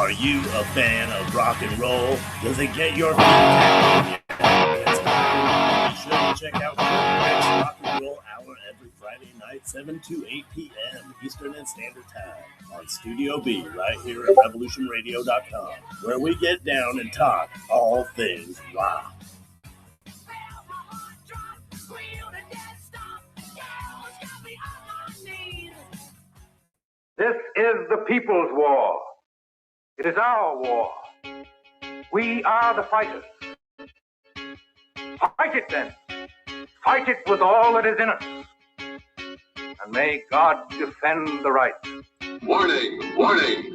Are you a fan of rock and roll? Does it get your feet tapping? It's time. Be sure to check out Rick's Rock and Roll Hour every Friday night, 7 to 8 p.m. Eastern and Standard Time on Studio B, right here at RevolutionRadio.com, where we get down and talk all things rock. This is the people's war. It is our war. We are the fighters. Fight it then. Fight it with all that is in us. And may God defend the right. Warning! Warning!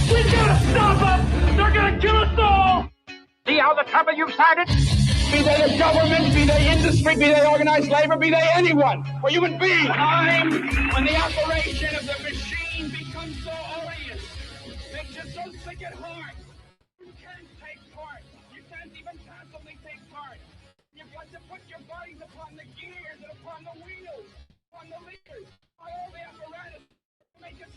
We gotta stop them! They're gonna kill us all! See how the trouble you've started? Be they the government, be they industry, be they organized labor, be they anyone, or human beings. Time when the operation of the machine becomes so odious, makes you so sick at heart. You can't take part. You can't even passively take part. You've got to put your bodies upon the gears and upon the wheels, upon the levers, on all the apparatus to make it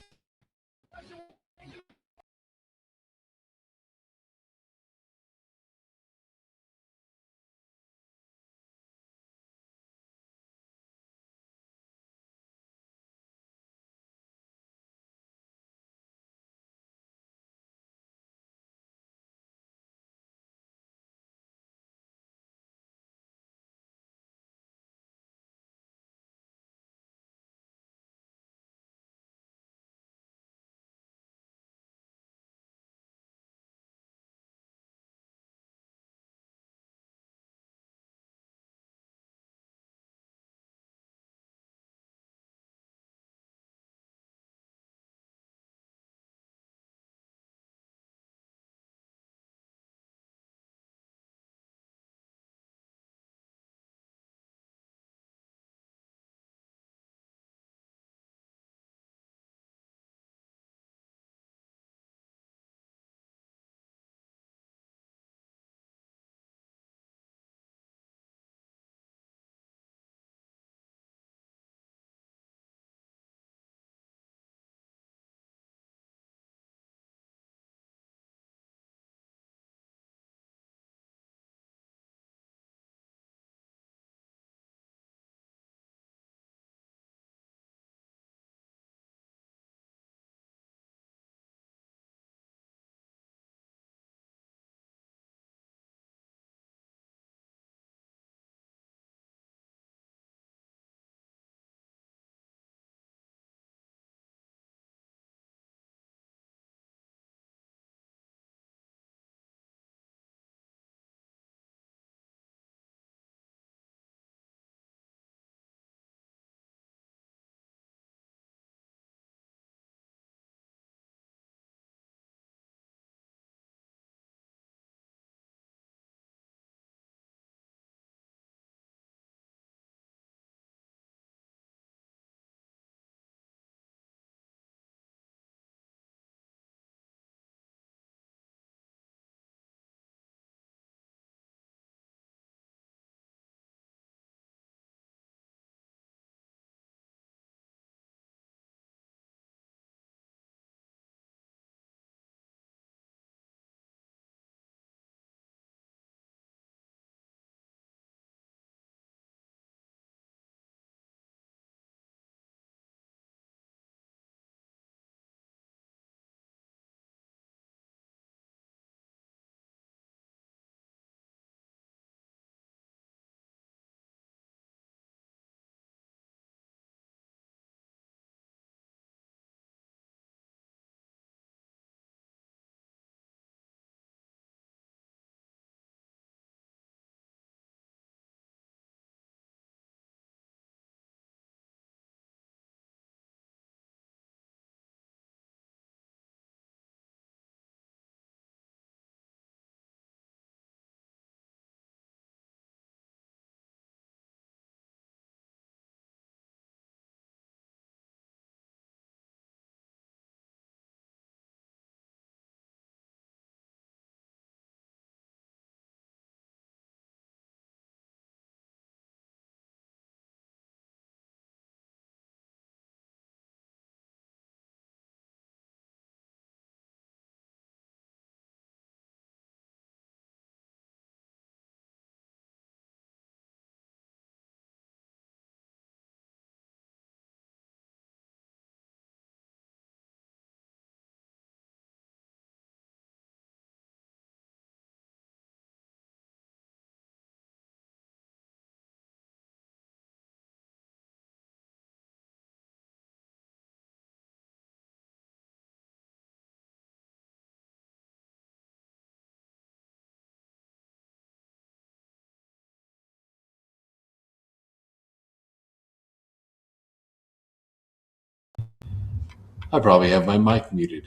I probably have my mic muted.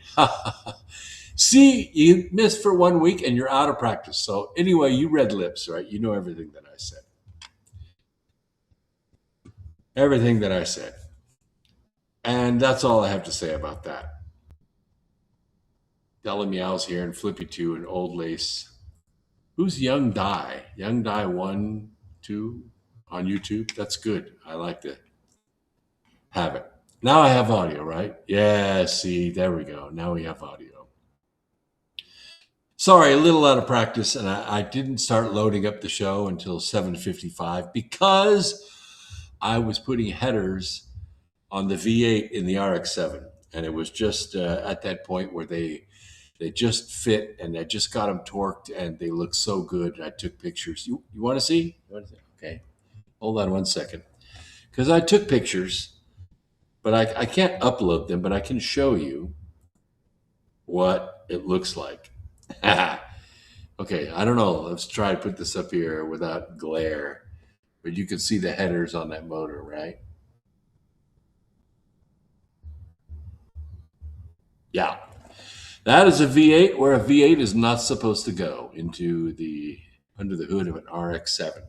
See, you missed for 1 week and you're out of practice. So anyway, you read lips, right? You know everything that I said. Everything that I said. And that's all I have to say about that. Della Meows here and Flippy 2 and Old Lace. Who's Young Die? Young Die 1, 2 on YouTube? That's good. I like to have it. Now I have audio, right? Yeah, see, there we go. Now we have audio. Sorry, a little out of practice, and I didn't start loading up the show until 7:55 because I was putting headers on the V8 in the RX-7, and it was just at that point where they just fit, and I just got them torqued, and they look so good. I took pictures. You want to see? Okay, hold on 1 second, because I took pictures. But I can't upload them, but I can show you what it looks like. Okay, I don't know. Let's try to put this up here without glare. But you can see the headers on that motor, right? Yeah. That is a V8 where a V8 is not supposed to go under the hood of an RX-7.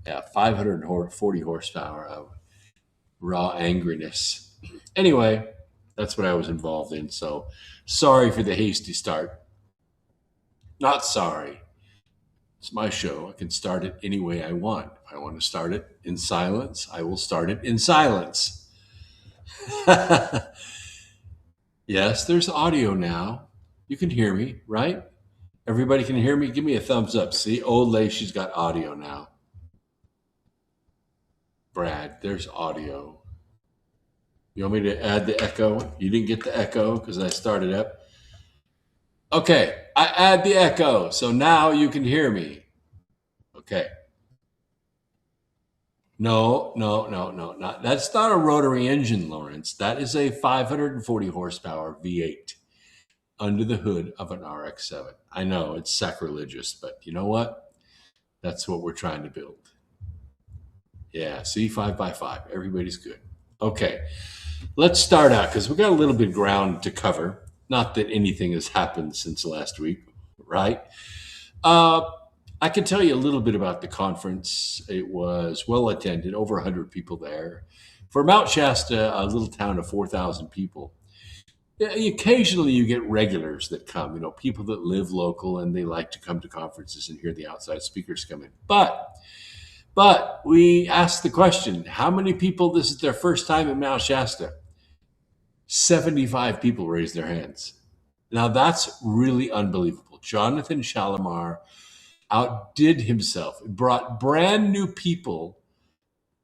Yeah, 540 horsepower of raw angriness. Anyway, that's what I was involved in. So sorry for the hasty start. Not sorry. It's my show. I can start it any way I want. If I want to start it in silence, I will start it in silence. Yes, there's audio now. You can hear me, right? Everybody can hear me? Give me a thumbs up. See, Old Lace, she's got audio now. Brad, there's audio. You want me to add the echo? You didn't get the echo because I started up. Okay, I add the echo. So now you can hear me. Okay. No. That's not a rotary engine, Lawrence. That is a 540 horsepower V8 under the hood of an RX-7. I know it's sacrilegious, but you know what? That's what we're trying to build. Yeah, see, 5x5. Everybody's good. Okay, let's start out because we got a little bit of ground to cover. Not that anything has happened since last week, right? I can tell you a little bit about the conference. It was well attended, over 100 people there. For Mount Shasta, a little town of 4,000 people, occasionally you get regulars that come, people that live local and they like to come to conferences and hear the outside speakers come in. But we asked the question, how many people, this is their first time at Mount Shasta? 75 people raised their hands. Now that's really unbelievable. Jonathan Shalimar outdid himself, brought brand new people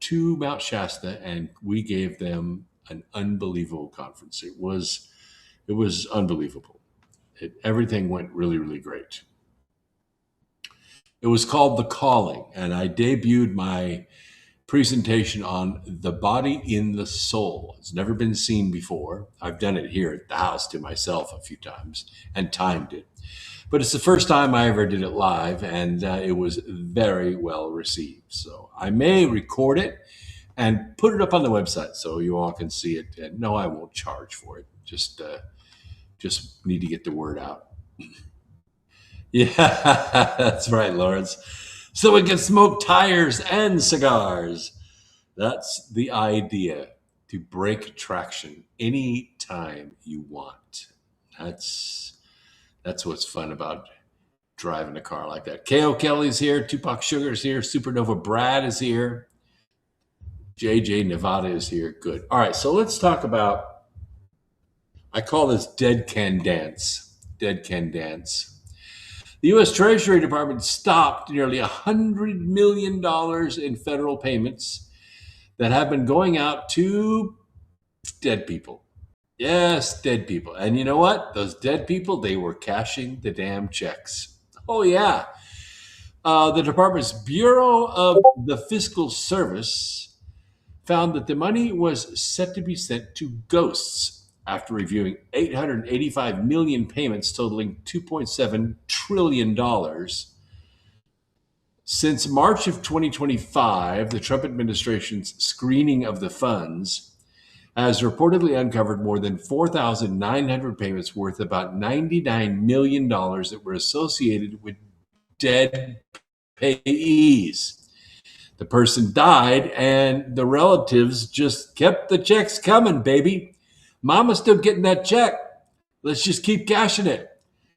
to Mount Shasta, and we gave them an unbelievable conference. It was unbelievable. Everything went really, really great. It was called The Calling, and I debuted my presentation on the body in the soul. It's never been seen before. I've done it here at the house to myself a few times and timed it. But it's the first time I ever did it live, and it was very well received. So I may record it and put it up on the website so you all can see it. And no, I won't charge for it. Just need to get the word out. Yeah, that's right, Lawrence. So we can smoke tires and cigars. That's the idea, to break traction anytime you want. That's what's fun about driving a car like that. K.O. Kelly's here. Tupac Sugar's here. Supernova Brad is here. JJ Nevada is here. Good. All right, so let's talk about, I call this Dead Can Dance. Dead Can Dance. The U.S. Treasury Department stopped nearly $100 million in federal payments that have been going out to dead people. Yes, dead people. And you know what? Those dead people, they were cashing the damn checks. Oh, yeah. The department's Bureau of the Fiscal Service found that the money was set to be sent to ghosts after reviewing 885 million payments totaling $2.7 trillion. Since March of 2025, the Trump administration's screening of the funds has reportedly uncovered more than 4,900 payments worth about $99 million that were associated with dead payees. The person died, and the relatives just kept the checks coming, baby. Mama's still getting that check. Let's just keep cashing it.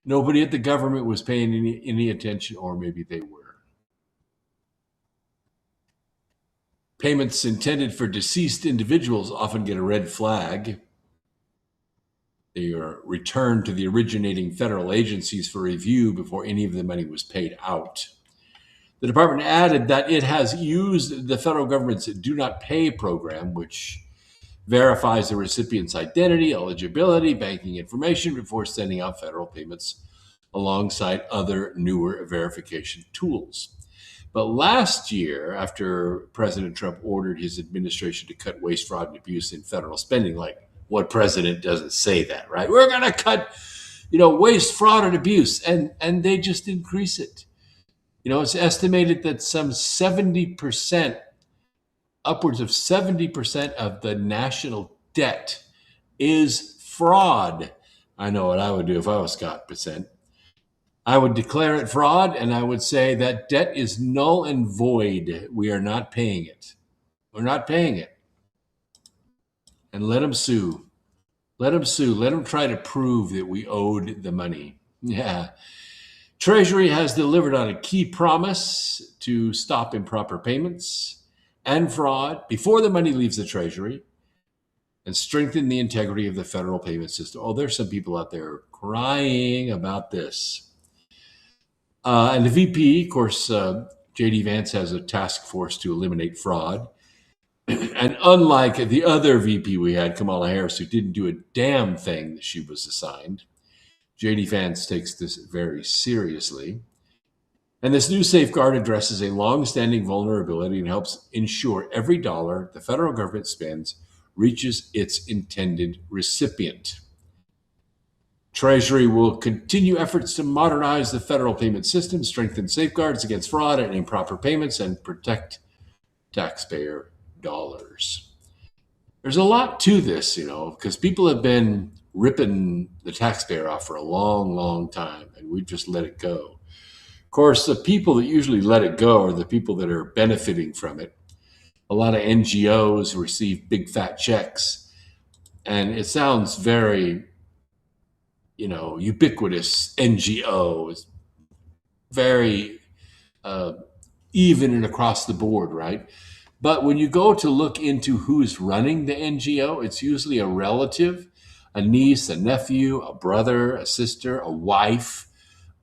Nobody at the government was paying any attention, or maybe they were. Payments intended for deceased individuals often get a red flag. They are returned to the originating federal agencies for review before any of the money was paid out. The department added that it has used the federal government's Do Not Pay program, which verifies the recipient's identity, eligibility, banking information before sending out federal payments alongside other newer verification tools. But last year, after President Trump ordered his administration to cut waste, fraud, and abuse in federal spending, like what president doesn't say that, right? We're going to cut, waste, fraud, and abuse, and they just increase it. It's estimated that some 70%, upwards of 70% of the national debt is fraud. I know what I would do if I was Scott Bessent. I would declare it fraud, and I would say that debt is null and void. We are not paying it. We're not paying it. And let them sue. Let them sue. Let them try to prove that we owed the money. Yeah. Treasury has delivered on a key promise to stop improper payments and fraud before the money leaves the Treasury and strengthen the integrity of the federal payment system. Oh, there's some people out there crying about this. And the VP, of course, J.D. Vance has a task force to eliminate fraud. And unlike the other VP we had, Kamala Harris, who didn't do a damn thing that she was assigned, J.D. Vance takes this very seriously. And this new safeguard addresses a long-standing vulnerability and helps ensure every dollar the federal government spends reaches its intended recipient. Treasury will continue efforts to modernize the federal payment system, strengthen safeguards against fraud and improper payments, and protect taxpayer dollars. There's a lot to this, because people have been ripping the taxpayer off for a long, long time, and we've just let it go. Of course, the people that usually let it go are the people that are benefiting from it. A lot of NGOs receive big fat checks, and it sounds very ubiquitous. NGO is very even and across the board, right? But when you go to look into who's running the NGO, it's usually a relative, a niece, a nephew, a brother, a sister, a wife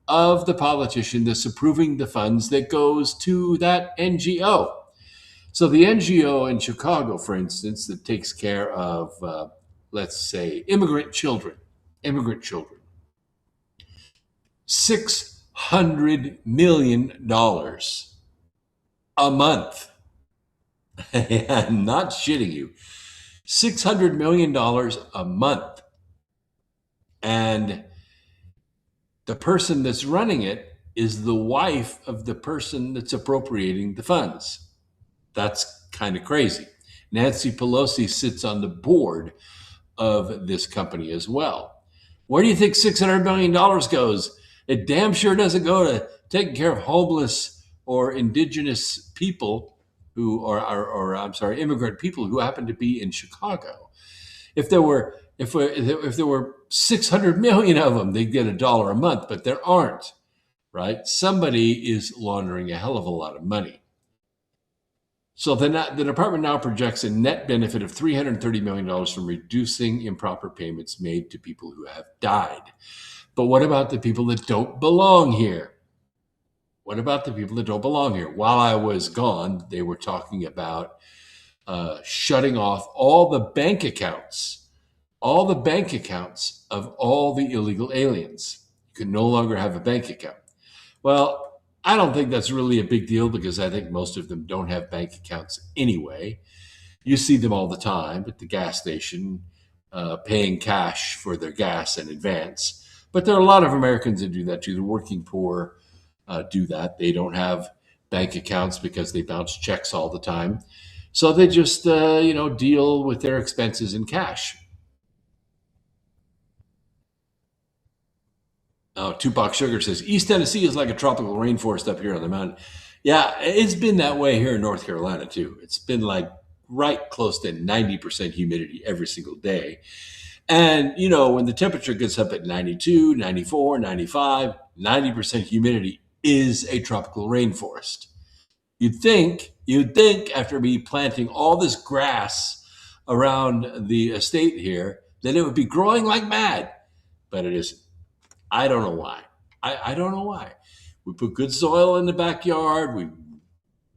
of the politician that's approving the funds that goes to that NGO. So the NGO in Chicago, for instance, that takes care of, let's say, immigrant children, $600 million a month. I'm not shitting you. $600 million a month. And the person that's running it is the wife of the person that's appropriating the funds. That's kind of crazy. Nancy Pelosi sits on the board of this company as well. Where do you think $600 million goes? It damn sure doesn't go to taking care of homeless or indigenous people who are immigrant people who happen to be in Chicago. If there were 600 million of them, they'd get $1 a month, but there aren't, right? Somebody is laundering a hell of a lot of money. So the department now projects a net benefit of $330 million from reducing improper payments made to people who have died. But what about the people that don't belong here? What about the people that don't belong here? While I was gone, they were talking about shutting off all the bank accounts of all the illegal aliens. You can no longer have a bank account. Well, I don't think that's really a big deal because I think most of them don't have bank accounts anyway. You see them all the time at the gas station paying cash for their gas in advance. But there are a lot of Americans that do that too. The working poor do that. They don't have bank accounts because they bounce checks all the time. So they just, deal with their expenses in cash. Oh, Tupac Sugar says, East Tennessee is like a tropical rainforest up here on the mountain. Yeah, it's been that way here in North Carolina, too. It's been like right close to 90% humidity every single day. And, when the temperature gets up at 92, 94, 95, 90% humidity is a tropical rainforest. You'd think after me planting all this grass around the estate here, that it would be growing like mad, but it isn't. I don't know why. I don't know why. We put good soil in the backyard. We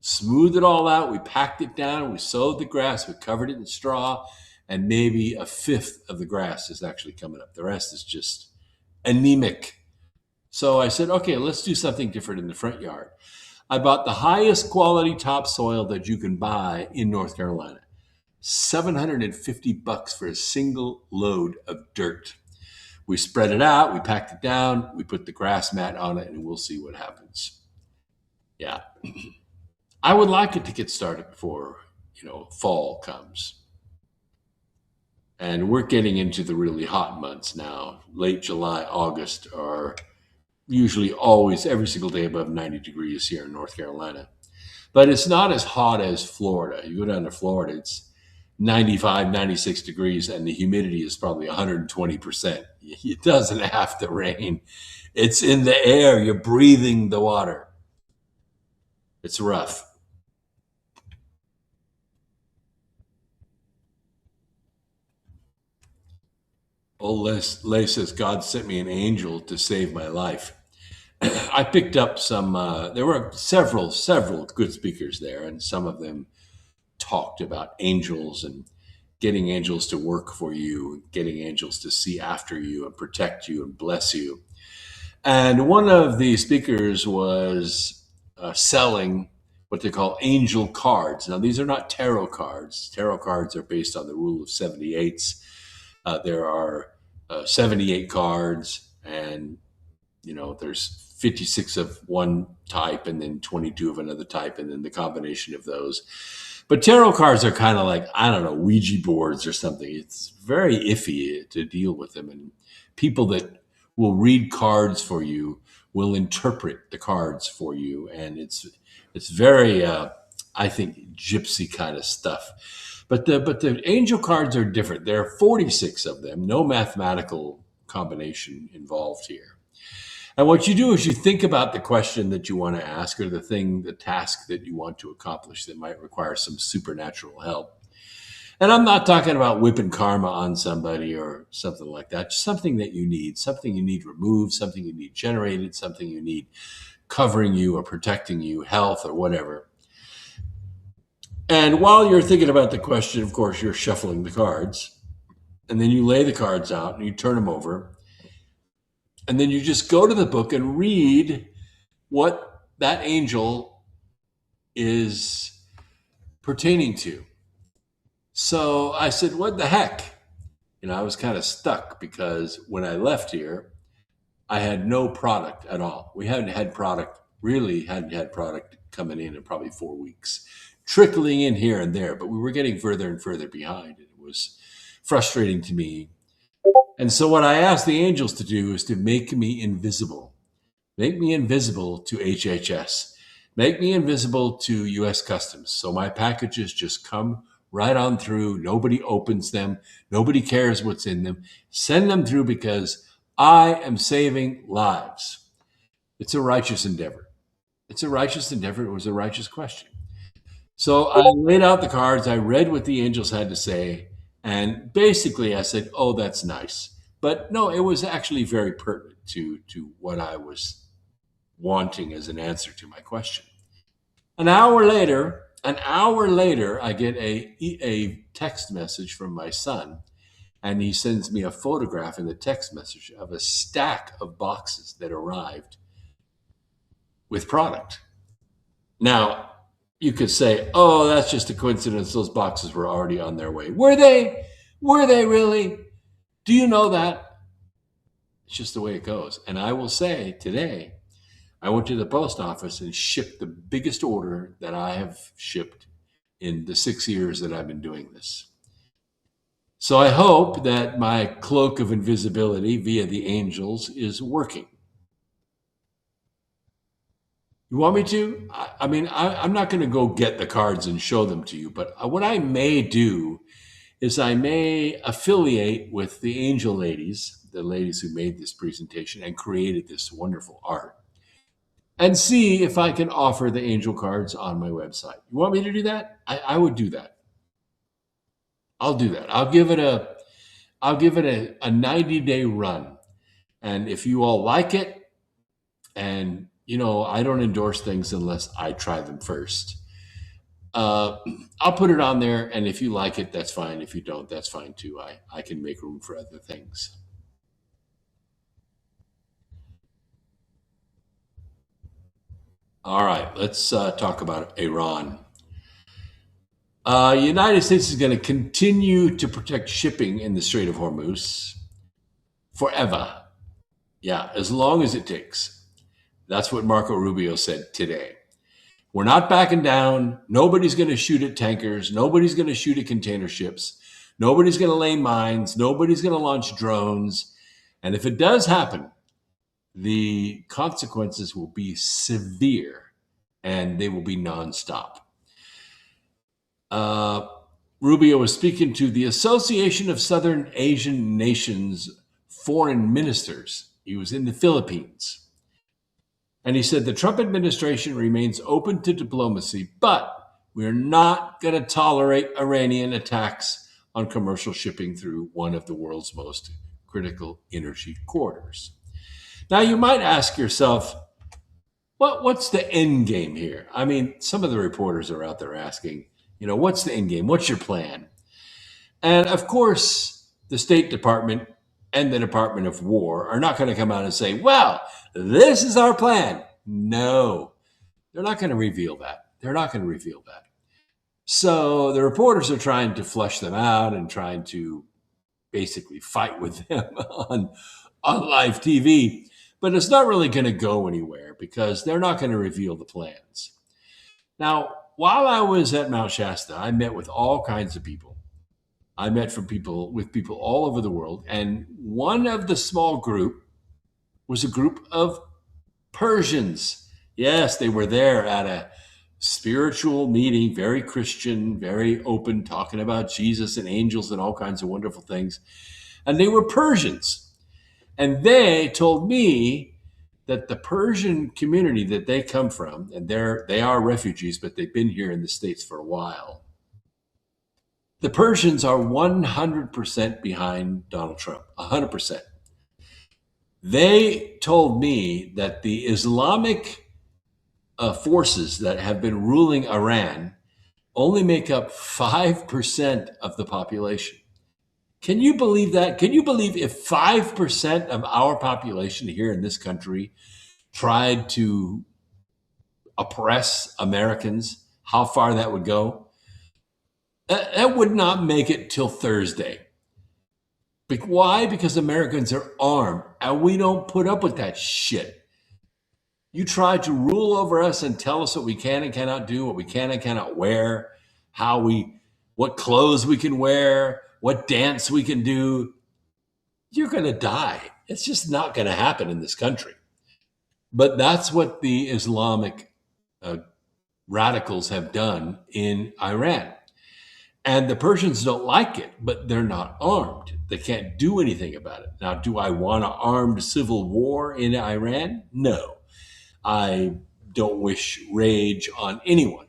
smoothed it all out. We packed it down. We sowed the grass. We covered it in straw. And maybe a fifth of the grass is actually coming up. The rest is just anemic. So I said, okay, let's do something different in the front yard. I bought the highest quality topsoil that you can buy in North Carolina. $750 for a single load of dirt. We spread it out, we packed it down, we put the grass mat on it, and we'll see what happens. Yeah. I would like it to get started before, fall comes. And we're getting into the really hot months now. Late July, August are usually always every single day above 90 degrees here in North Carolina. But it's not as hot as Florida. You go down to Florida, it's 95, 96 degrees, and the humidity is probably 120%. It doesn't have to rain. It's in the air. You're breathing the water. It's rough. Old Lay says, God sent me an angel to save my life. I picked up some, there were several good speakers there, and some of them talked about angels and getting angels to work for you, getting angels to see after you and protect you and bless you. And one of the speakers was selling what they call angel cards. Now, these are not tarot cards. Tarot cards are based on the rule of 78s. There are 78 cards, and there's 56 of one type and then 22 of another type, and then the combination of those. But tarot cards are kind of like, Ouija boards or something. It's very iffy to deal with them. And people that will read cards for you will interpret the cards for you. And it's very, I think, gypsy kind of stuff. But the angel cards are different. There are 46 of them, no mathematical combination involved here. And what you do is you think about the question that you want to ask, or the task that you want to accomplish that might require some supernatural help. And I'm not talking about whipping karma on somebody or something like that. Just something that you need, something you need removed, something you need generated, something you need covering you or protecting you, health or whatever. And while you're thinking about the question, of course, you're shuffling the cards. And then you lay the cards out and you turn them over. And then you just go to the book and read what that angel is pertaining to. So I said, what the heck? I was kind of stuck because when I left here, I had no product at all. We hadn't had product coming in probably 4 weeks, trickling in here and there, but we were getting further and further behind. And it was frustrating to me. And so what I asked the angels to do is to make me invisible. Make me invisible to HHS. Make me invisible to U.S. Customs. So my packages just come right on through. Nobody opens them. Nobody cares what's in them. Send them through because I am saving lives. It's a righteous endeavor. It's a righteous endeavor. It was a righteous question. So I laid out the cards. I read what the angels had to say. And basically I said, oh, that's nice. But no, it was actually very pertinent to what I was wanting as an answer to my question. An hour later, I get a text message from my son, and he sends me a photograph in the text message of a stack of boxes that arrived with product. Now, you could say, oh, that's just a coincidence. Those boxes were already on their way. Were they? Were they really? Do you know that? It's just the way it goes. And I will say today, I went to the post office and shipped the biggest order that I have shipped in the 6 years that I've been doing this. So I hope that my cloak of invisibility via the angels is working. You want me to? I'm not going to go get the cards and show them to you, but what I may do is I may affiliate with the angel ladies, the ladies who made this presentation and created this wonderful art, and see if I can offer the angel cards on my website. You want me to do that? I would do that. I'll do that. I'll give it a 90-day run. And if you all like it, and I don't endorse things unless I try them first. I'll put it on there, and if you like it, that's fine. If you don't, that's fine too. I can make room for other things. All right, let's talk about Iran. United States is going to continue to protect shipping in the Strait of Hormuz forever. Yeah, as long as it takes. That's what Marco Rubio said today. We're not backing down. Nobody's going to shoot at tankers. Nobody's going to shoot at container ships. Nobody's going to lay mines. Nobody's going to launch drones. And if it does happen, the consequences will be severe and they will be nonstop. Rubio was speaking to the Association of Southern Asian Nations Foreign Ministers. He was in the Philippines. And he said the Trump administration remains open to diplomacy, but we're not going to tolerate Iranian attacks on commercial shipping through one of the world's most critical energy corridors. Now, you might ask yourself, what's the end game here? I mean, some of the reporters are out there asking, what's the end game? What's your plan? And of course, the State Department and the Department of War are not going to come out and say, well, this is our plan. No, they're not going to reveal that. They're not going to reveal that. So the reporters are trying to flush them out and trying to basically fight with them on live TV. But it's not really going to go anywhere because they're not going to reveal the plans. Now, while I was at Mount Shasta, I met with all kinds of people. I met with people all over the world. And one of the small group was a group of Persians. Yes, they were there at a spiritual meeting, very Christian, very open, talking about Jesus and angels and all kinds of wonderful things. And they were Persians. And they told me that the Persian community that they come from, and they are refugees, but they've been here in the States for a while. The Persians are 100% behind Donald Trump, 100%. They told me that the Islamic forces that have been ruling Iran only make up 5% of the population. Can you believe that? Can you believe if 5% of our population here in this country tried to oppress Americans, how far that would go? That would not make it till Thursday. Why? Because Americans are armed, and we don't put up with that shit. You try to rule over us and tell us what we can and cannot do, what we can and cannot wear, what clothes we can wear, what dance we can do. You're going to die. It's just not going to happen in this country. But that's what the Islamic radicals have done in Iran. And the Persians don't like it, but they're not armed. They can't do anything about it. Now, do I want an armed civil war in Iran? No. I don't wish rage on anyone.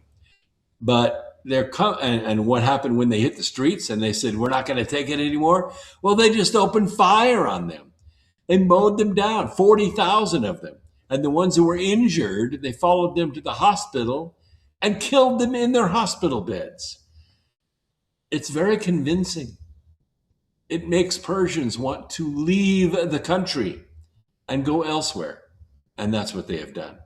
But and what happened when they hit the streets and they said, we're not going to take it anymore? Well, they just opened fire on them. They mowed them down, 40,000 of them. And the ones who were injured, they followed them to the hospital and killed them in their hospital beds. It's very convincing. It makes Persians want to leave the country and go elsewhere. And that's what they have done.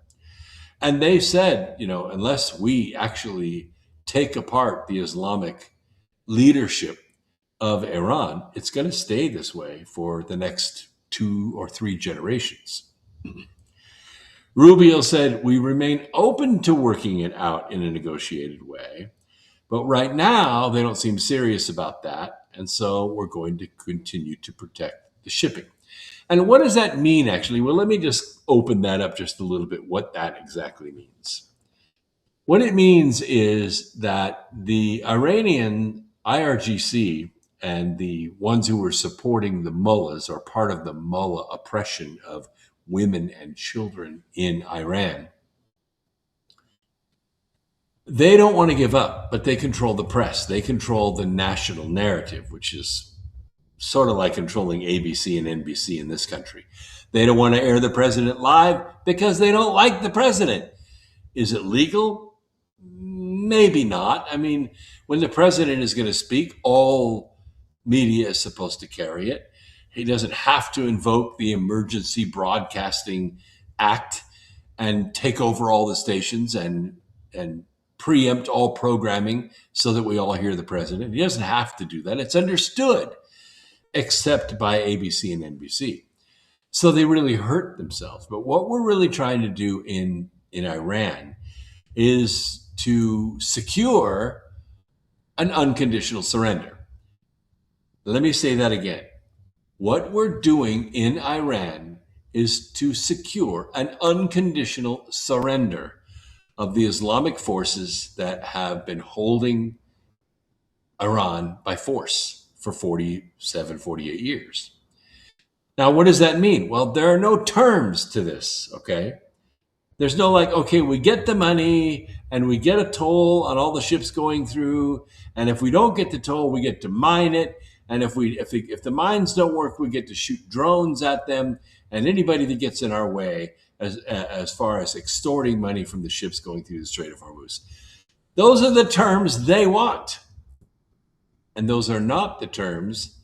And they said, unless we actually take apart the Islamic leadership of Iran, it's going to stay this way for the next 2 or 3 generations. Rubio said, we remain open to working it out in a negotiated way, But right now, they don't seem serious about that. And so we're going to continue to protect the shipping. And what does that mean, actually? Well, let me just open that up just a little bit, what that exactly means. What it means is that the Iranian IRGC and the ones who were supporting the mullahs, or part of the mullah oppression of women and children in Iran, they don't want to give up, but they control the press. They control the national narrative, which is sort of like controlling ABC and NBC in this country. They don't want to air the president live because they don't like the president. Is it legal? Maybe not. I mean, when the president is going to speak, all media is supposed to carry it. He doesn't have to invoke the Emergency Broadcasting Act and take over all the stations and preempt all programming so that we all hear the president. He doesn't have to do that. It's understood, except by ABC and NBC. So they really hurt themselves. But what we're really trying to do in Iran is to secure an unconditional surrender. Let me say that again. What we're doing in Iran is to secure an unconditional surrender of the Islamic forces that have been holding Iran by force for 47, 48 years. Now, what does that mean? Well, there are no terms to this, okay? There's no like, okay, we get the money and we get a toll on all the ships going through, and if we don't get the toll, we get to mine it, and if the mines don't work, we get to shoot drones at them, and anybody that gets in our way as far as extorting money from the ships going through the Strait of Hormuz. Those are the terms they want. And those are not the terms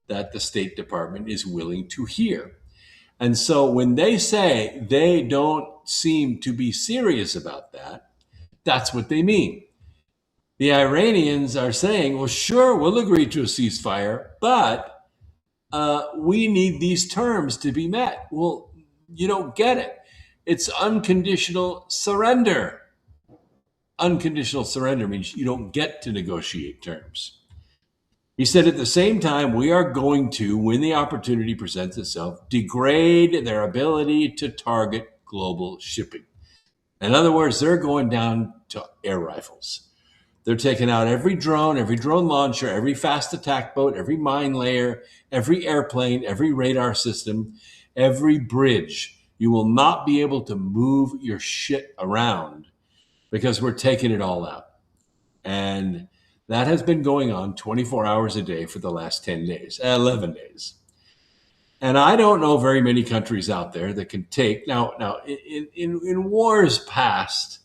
that the State Department is willing to hear. And so when they say they don't seem to be serious about that, that's what they mean. The Iranians are saying, well, sure, we'll agree to a ceasefire, but we need these terms to be met. Well, you don't get it. It's unconditional surrender. Unconditional surrender means you don't get to negotiate terms. He said, at the same time, we are going to, when the opportunity presents itself, degrade their ability to target global shipping. In other words, they're going down to air rifles. They're taking out every drone launcher, every fast attack boat, every mine layer, every airplane, every radar system, every bridge. You will not be able to move your shit around because we're taking it all out. And that has been going on 24 hours a day for the last 11 days. And I don't know very many countries out there that can take, now in wars past,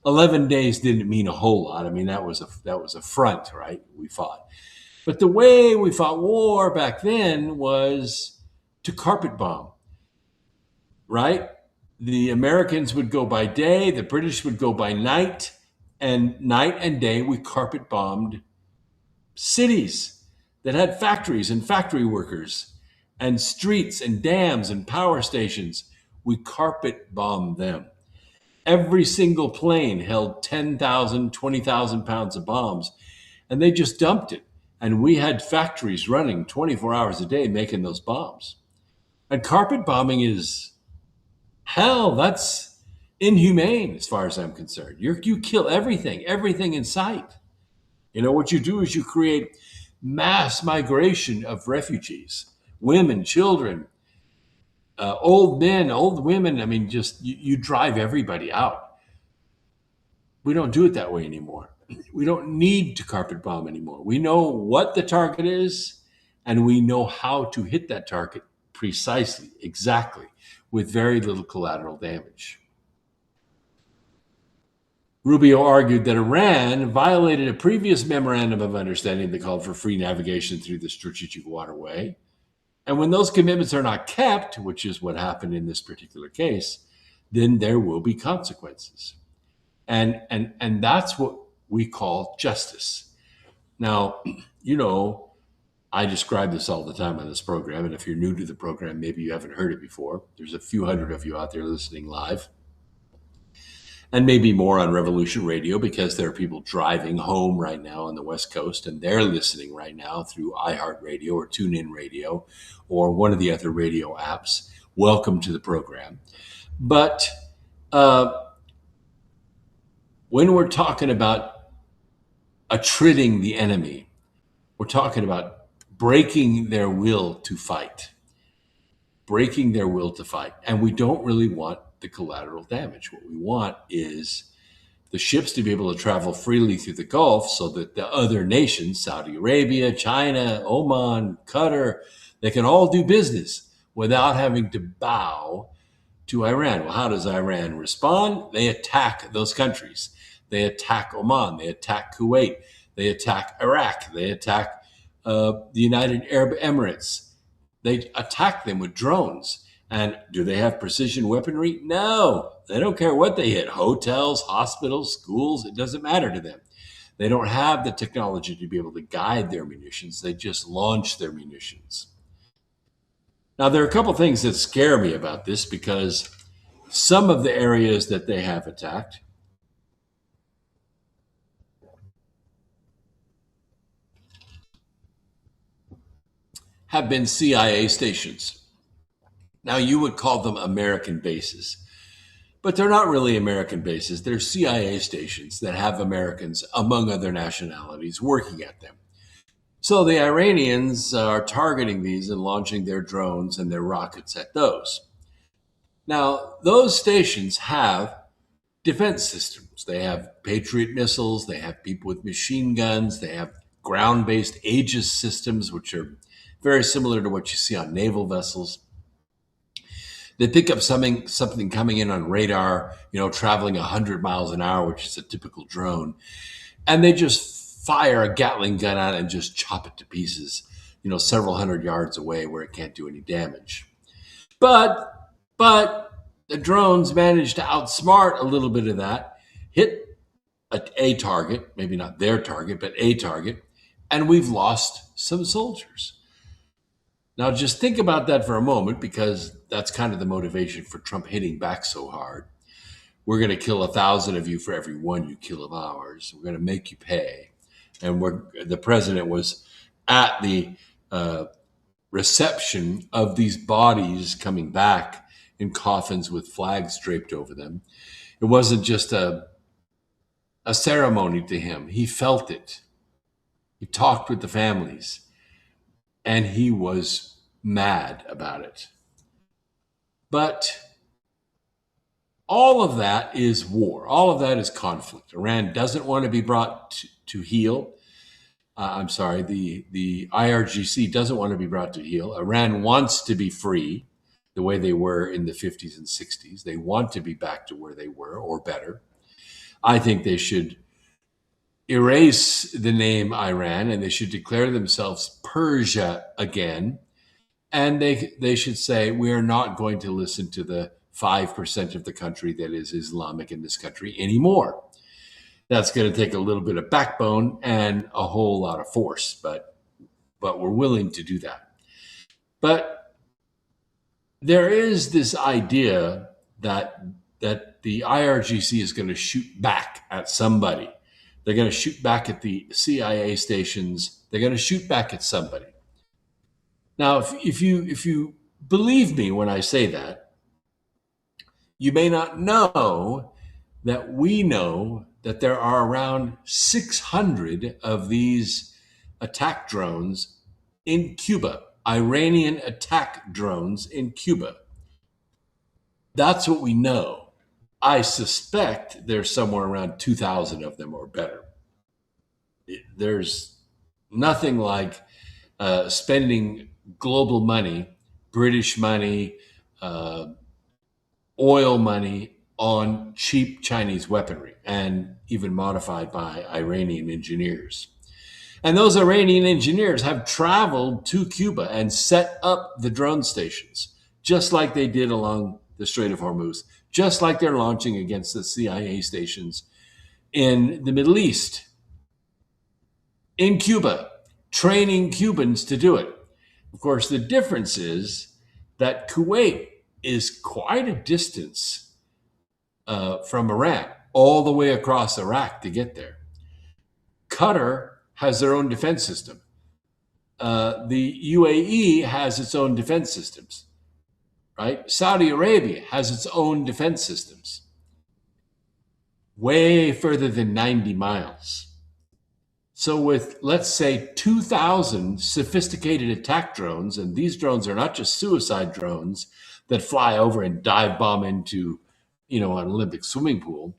11 days didn't mean a whole lot. I mean, that was a front, right? We fought. But the way we fought war back then was to carpet bomb, right? The Americans would go by day, the British would go by night, and night and day we carpet bombed cities that had factories and factory workers and streets and dams and power stations. We carpet bombed them. Every single plane held 10,000, 20,000 pounds of bombs, and they just dumped it. And we had factories running 24 hours a day making those bombs. And carpet bombing is, hell, that's inhumane as far as I'm concerned. You kill everything in sight. You know, what you do is you create mass migration of refugees, women, children, old men, old women. I mean, just you drive everybody out. We don't do it that way anymore. We don't need to carpet bomb anymore. We know what the target is, and we know how to hit that target precisely, exactly, with very little collateral damage. Rubio argued that Iran violated a previous memorandum of understanding that called for free navigation through the strategic waterway. And when those commitments are not kept, which is what happened in this particular case, then there will be consequences. And that's what we call justice. Now, you know, I describe this all the time on this program, and if you're new to the program, maybe you haven't heard it before. There's a few hundred of you out there listening live. and maybe more on Revolution Radio, because there are people driving home right now on the West Coast, and they're listening right now through iHeartRadio or TuneIn Radio or one of the other radio apps. Welcome to the program. But when we're talking about attriting the enemy, we're talking about breaking their will to fight. And we don't really want the collateral damage. What we want is the ships to be able to travel freely through the Gulf so that the other nations, Saudi Arabia, China, Oman, Qatar, they can all do business without having to bow to Iran. Well, how does Iran respond? They attack those countries. They attack Oman. They attack Kuwait. They attack Iraq. They attack the United Arab Emirates. They attack them with drones. And do they have precision weaponry? No. They don't care what they hit. Hotels, hospitals, schools, it doesn't matter to them. They don't have the technology to be able to guide their munitions. They just launch their munitions. Now, there are a couple things that scare me about this, because some of the areas that they have attacked have been CIA stations. Now, you would call them American bases, but they're not really American bases. They're CIA stations that have Americans, among other nationalities, working at them. So the Iranians are targeting these and launching their drones and their rockets at those. Now, those stations have defense systems. They have Patriot missiles. They have people with machine guns. They have ground-based Aegis systems, which are very similar to what you see on naval vessels. They pick up something coming in on radar, traveling 100 miles an hour, which is a typical drone, and they just fire a Gatling gun at it and just chop it to pieces, several hundred yards away where it can't do any damage. But the drones manage to outsmart a little bit of that, hit a target, maybe not their target, but a target, and we've lost some soldiers. Now, just think about that for a moment, because that's kind of the motivation for Trump hitting back so hard. We're going to kill 1,000 of you for every one you kill of ours. We're going to make you pay. And the president was at the reception of these bodies coming back in coffins with flags draped over them. It wasn't just a ceremony to him. He felt it. He talked with the families. And he was mad about it. But all of that is war. All of that is conflict. Iran doesn't want to be brought to heel. The IRGC doesn't want to be brought to heel. Iran wants to be free the way they were in the 50s and 60s. They want to be back to where they were or better. I think they should erase the name Iran, and they should declare themselves Persia again. And they should say, we are not going to listen to the 5% of the country that is Islamic in this country anymore. That's going to take a little bit of backbone and a whole lot of force, but we're willing to do that. But there is this idea that the IRGC is going to shoot back at somebody. They're going to shoot back at the CIA stations. They're going to shoot back at somebody. Now, if you believe me when I say that, you may not know that we know that there are around 600 of these attack drones in Cuba, Iranian attack drones in Cuba. That's what we know. I suspect there's somewhere around 2,000 of them or better. There's nothing like spending global money, British money, oil money on cheap Chinese weaponry, and even modified by Iranian engineers. And those Iranian engineers have traveled to Cuba and set up the drone stations, just like they did along the Strait of Hormuz, just like they're launching against the CIA stations in the Middle East, in Cuba, training Cubans to do it. Of course, the difference is that Kuwait is quite a distance from Iran. all the way across Iraq to get there. Qatar has their own defense system. The UAE has its own defense systems, right? Saudi Arabia has its own defense systems, way further than 90 miles. So with, let's say, 2,000 sophisticated attack drones, and these drones are not just suicide drones that fly over and dive bomb into, an Olympic swimming pool.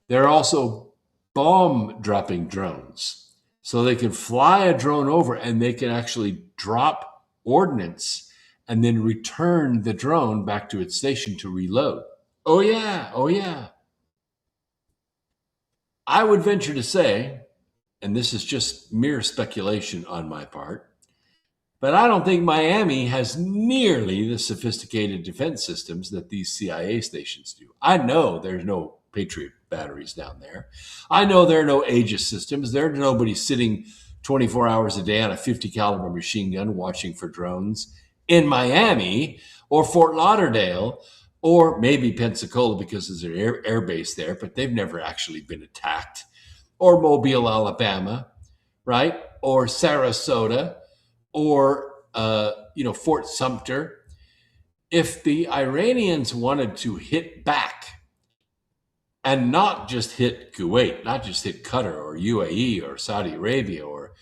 They're also bomb dropping drones. So they can fly a drone over and they can actually drop ordnance and then return the drone back to its station to reload. Oh yeah. I would venture to say, and this is just mere speculation on my part, but I don't think Miami has nearly the sophisticated defense systems that these CIA stations do. I know there's no Patriot batteries down there. I know there are no Aegis systems. There's nobody sitting 24 hours a day on a 50 caliber machine gun watching for drones in Miami or Fort Lauderdale or maybe Pensacola because there's an air base there, but they've never actually been attacked. Or Mobile, Alabama, right? Or Sarasota, or Fort Sumter. If the Iranians wanted to hit back and not just hit Kuwait, not just hit Qatar or UAE or Saudi Arabia or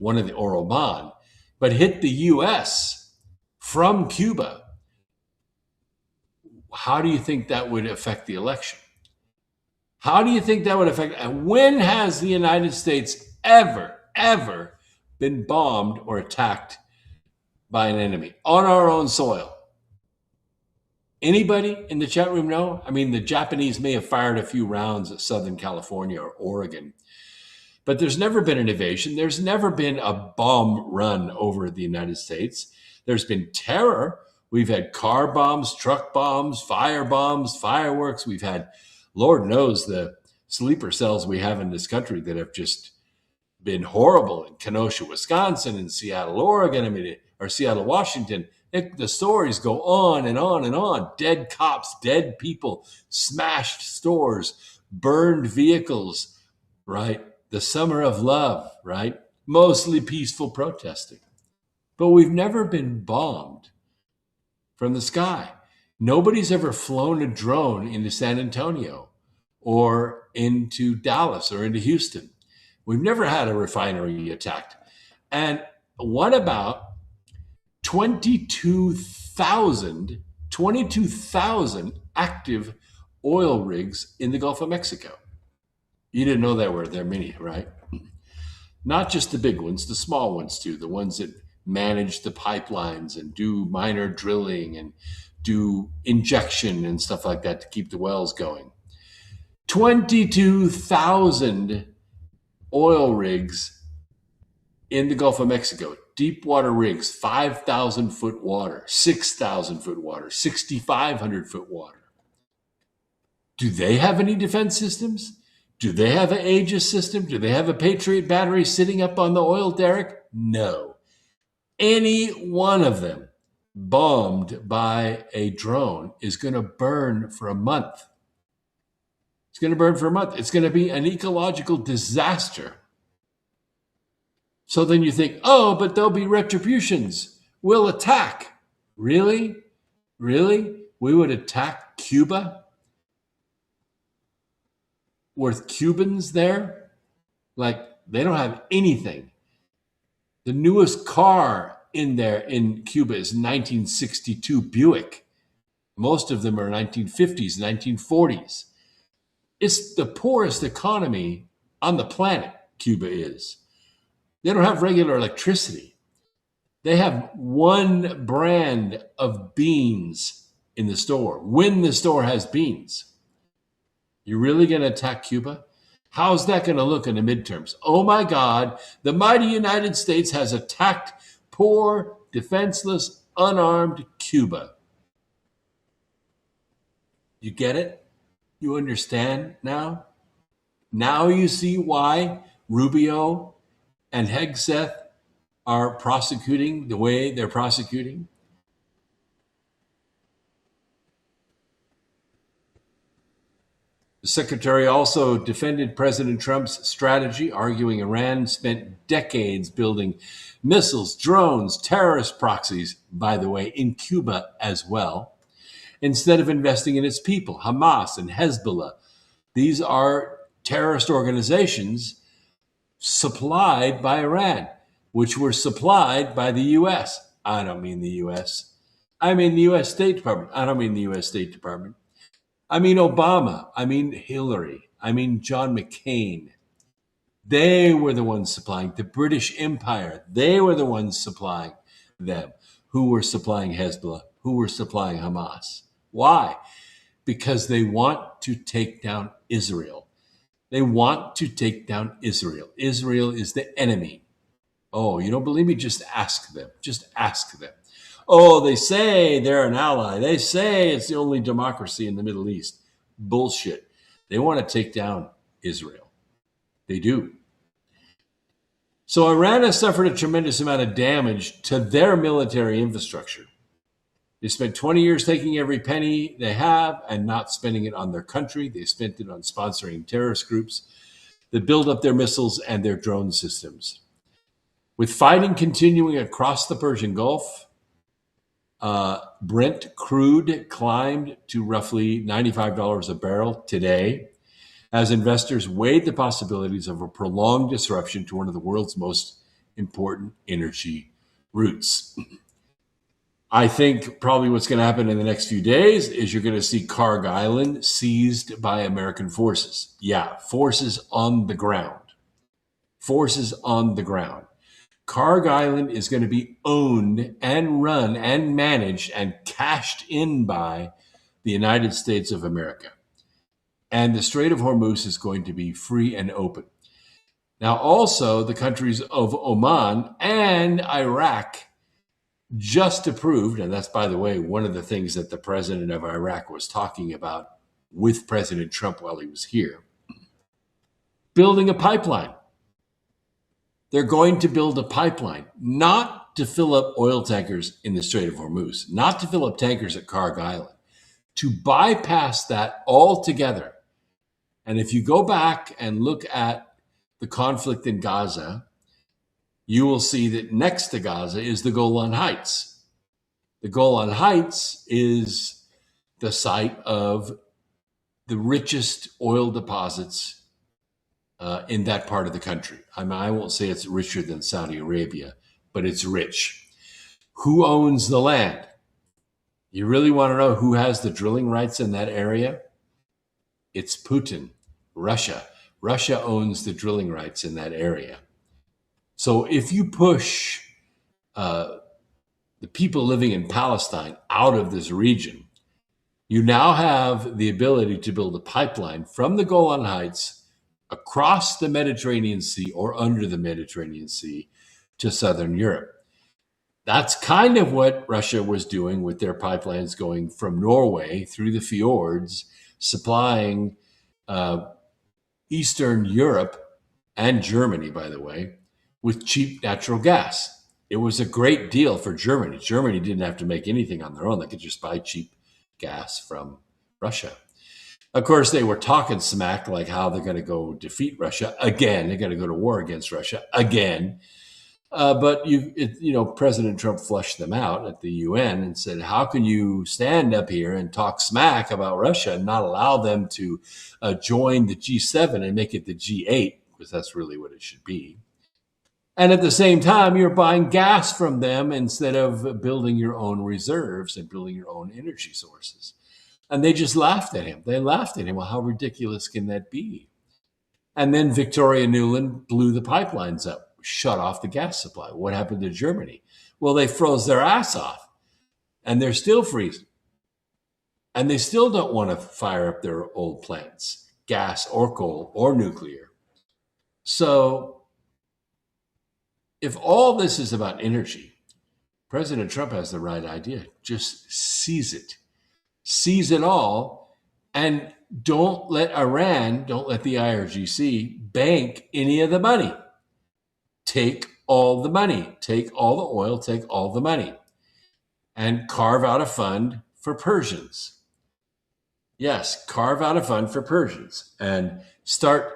or Oman, but hit the U.S. from Cuba, how do you think that would affect the election? How do you think that would affect? And when has the United States ever been bombed or attacked by an enemy on our own soil? Anybody in the chat room know? I mean, the Japanese may have fired a few rounds at Southern California or Oregon, but there's never been an invasion. There's never been a bomb run over the United States. There's been terror. We've had car bombs, truck bombs, fire bombs, fireworks. We've had, Lord knows, the sleeper cells we have in this country that have just been horrible in Kenosha, Wisconsin, and Seattle, Oregon, or Seattle, Washington. The stories go on and on and on. Dead cops, dead people, smashed stores, burned vehicles, right? The summer of love, right? Mostly peaceful protesting. But we've never been bombed from the sky. Nobody's ever flown a drone into San Antonio or into Dallas or into Houston. We've never had a refinery attacked. And what about 22,000 active oil rigs in the Gulf of Mexico? You didn't know there were many, right? Not just the big ones, the small ones too, the ones that manage the pipelines and do minor drilling and do injection and stuff like that to keep the wells going. 22,000 oil rigs in the Gulf of Mexico, deep water rigs, 5,000 foot water, 6,000 foot water, 6,500 foot water. Do they have any defense systems? Do they have an Aegis system? Do they have a Patriot battery sitting up on the oil derrick? No. Any one of them bombed by a drone is going to burn for a month. It's going to burn for a month. It's going to be an ecological disaster. So then you think, oh, but there'll be retributions. We'll attack. Really? Really? We would attack Cuba? With Cubans there? Like, they don't have anything. The newest car in Cuba is 1962 Buick. Most of them are 1950s, 1940s. It's the poorest economy on the planet, Cuba is. They don't have regular electricity. They have one brand of beans in the store, when the store has beans. You really going to attack Cuba? How's that going to look in the midterms? Oh my God, the mighty United States has attacked poor, defenseless, unarmed Cuba. You get it? You understand now? Now you see why Rubio and Hegseth are prosecuting the way they're prosecuting? The secretary also defended President Trump's strategy, arguing Iran spent decades building missiles, drones, terrorist proxies, by the way, in Cuba as well, instead of investing in its people. Hamas and Hezbollah, these are terrorist organizations supplied by Iran, which were supplied by the U.S. I don't mean the U.S. I mean the U.S. State Department. I don't mean the U.S. State Department. I mean Obama. I mean Hillary. I mean John McCain. They were the ones supplying the British Empire. They were the ones supplying them. Who were supplying Hezbollah? Who were supplying Hamas? Why? Because they want to take down Israel. They want to take down Israel. Israel is the enemy. Oh, you don't believe me? Just ask them. Just ask them. Oh, they say they're an ally. They say it's the only democracy in the Middle East. Bullshit. They want to take down Israel. They do. So Iran has suffered a tremendous amount of damage to their military infrastructure. They spent 20 years taking every penny they have and not spending it on their country. They spent it on sponsoring terrorist groups that build up their missiles and their drone systems. With fighting continuing across the Persian Gulf, Brent crude climbed to roughly $95 a barrel today as investors weighed the possibilities of a prolonged disruption to one of the world's most important energy routes. I think probably what's going to happen in the next few days is you're going to see Kharg Island seized by American forces. Yeah, forces on the ground. Forces on the ground. Kharg Island is going to be owned and run and managed and cashed in by the United States of America. And the Strait of Hormuz is going to be free and open. Now, also, the countries of Oman and Iraq just approved, and that's, by the way, one of the things that the president of Iraq was talking about with President Trump while he was here, building a pipeline. They're going to build a pipeline, not to fill up oil tankers in the Strait of Hormuz, not to fill up tankers at Kharg Island, to bypass that altogether. And if you go back and look at the conflict in Gaza, you will see that next to Gaza is the Golan Heights. The Golan Heights is the site of the richest oil deposits in that part of the country. I mean, I won't say it's richer than Saudi Arabia, but it's rich. Who owns the land? You really want to know who has the drilling rights in that area? It's Putin, Russia. Russia owns the drilling rights in that area. So if you push the people living in Palestine out of this region, you now have the ability to build a pipeline from the Golan Heights across the Mediterranean Sea or under the Mediterranean Sea to southern Europe. That's kind of what Russia was doing with their pipelines going from Norway through the fjords, supplying Eastern Europe and Germany, by the way, with cheap natural gas. It was a great deal for Germany. Germany didn't have to make anything on their own. They could just buy cheap gas from Russia. Of course, they were talking smack like how they're going to go defeat Russia again. They're going to go to war against Russia again. But President Trump flushed them out at the UN and said, how can you stand up here and talk smack about Russia and not allow them to join the G7 and make it the G8, because that's really what it should be. And at the same time, you're buying gas from them instead of building your own reserves and building your own energy sources. And they just laughed at him. They laughed at him. Well, how ridiculous can that be? And then Victoria Nuland blew the pipelines up, shut off the gas supply. What happened to Germany? Well, they froze their ass off, and they're still freezing. And they still don't want to fire up their old plants, gas or coal or nuclear. So if all this is about energy, President Trump has the right idea. Just seize it. Seize it all, and don't let Iran, don't let the IRGC bank any of the money. Take all the money, take all the oil, take all the money, and carve out a fund for Persians. Yes, carve out a fund for Persians and start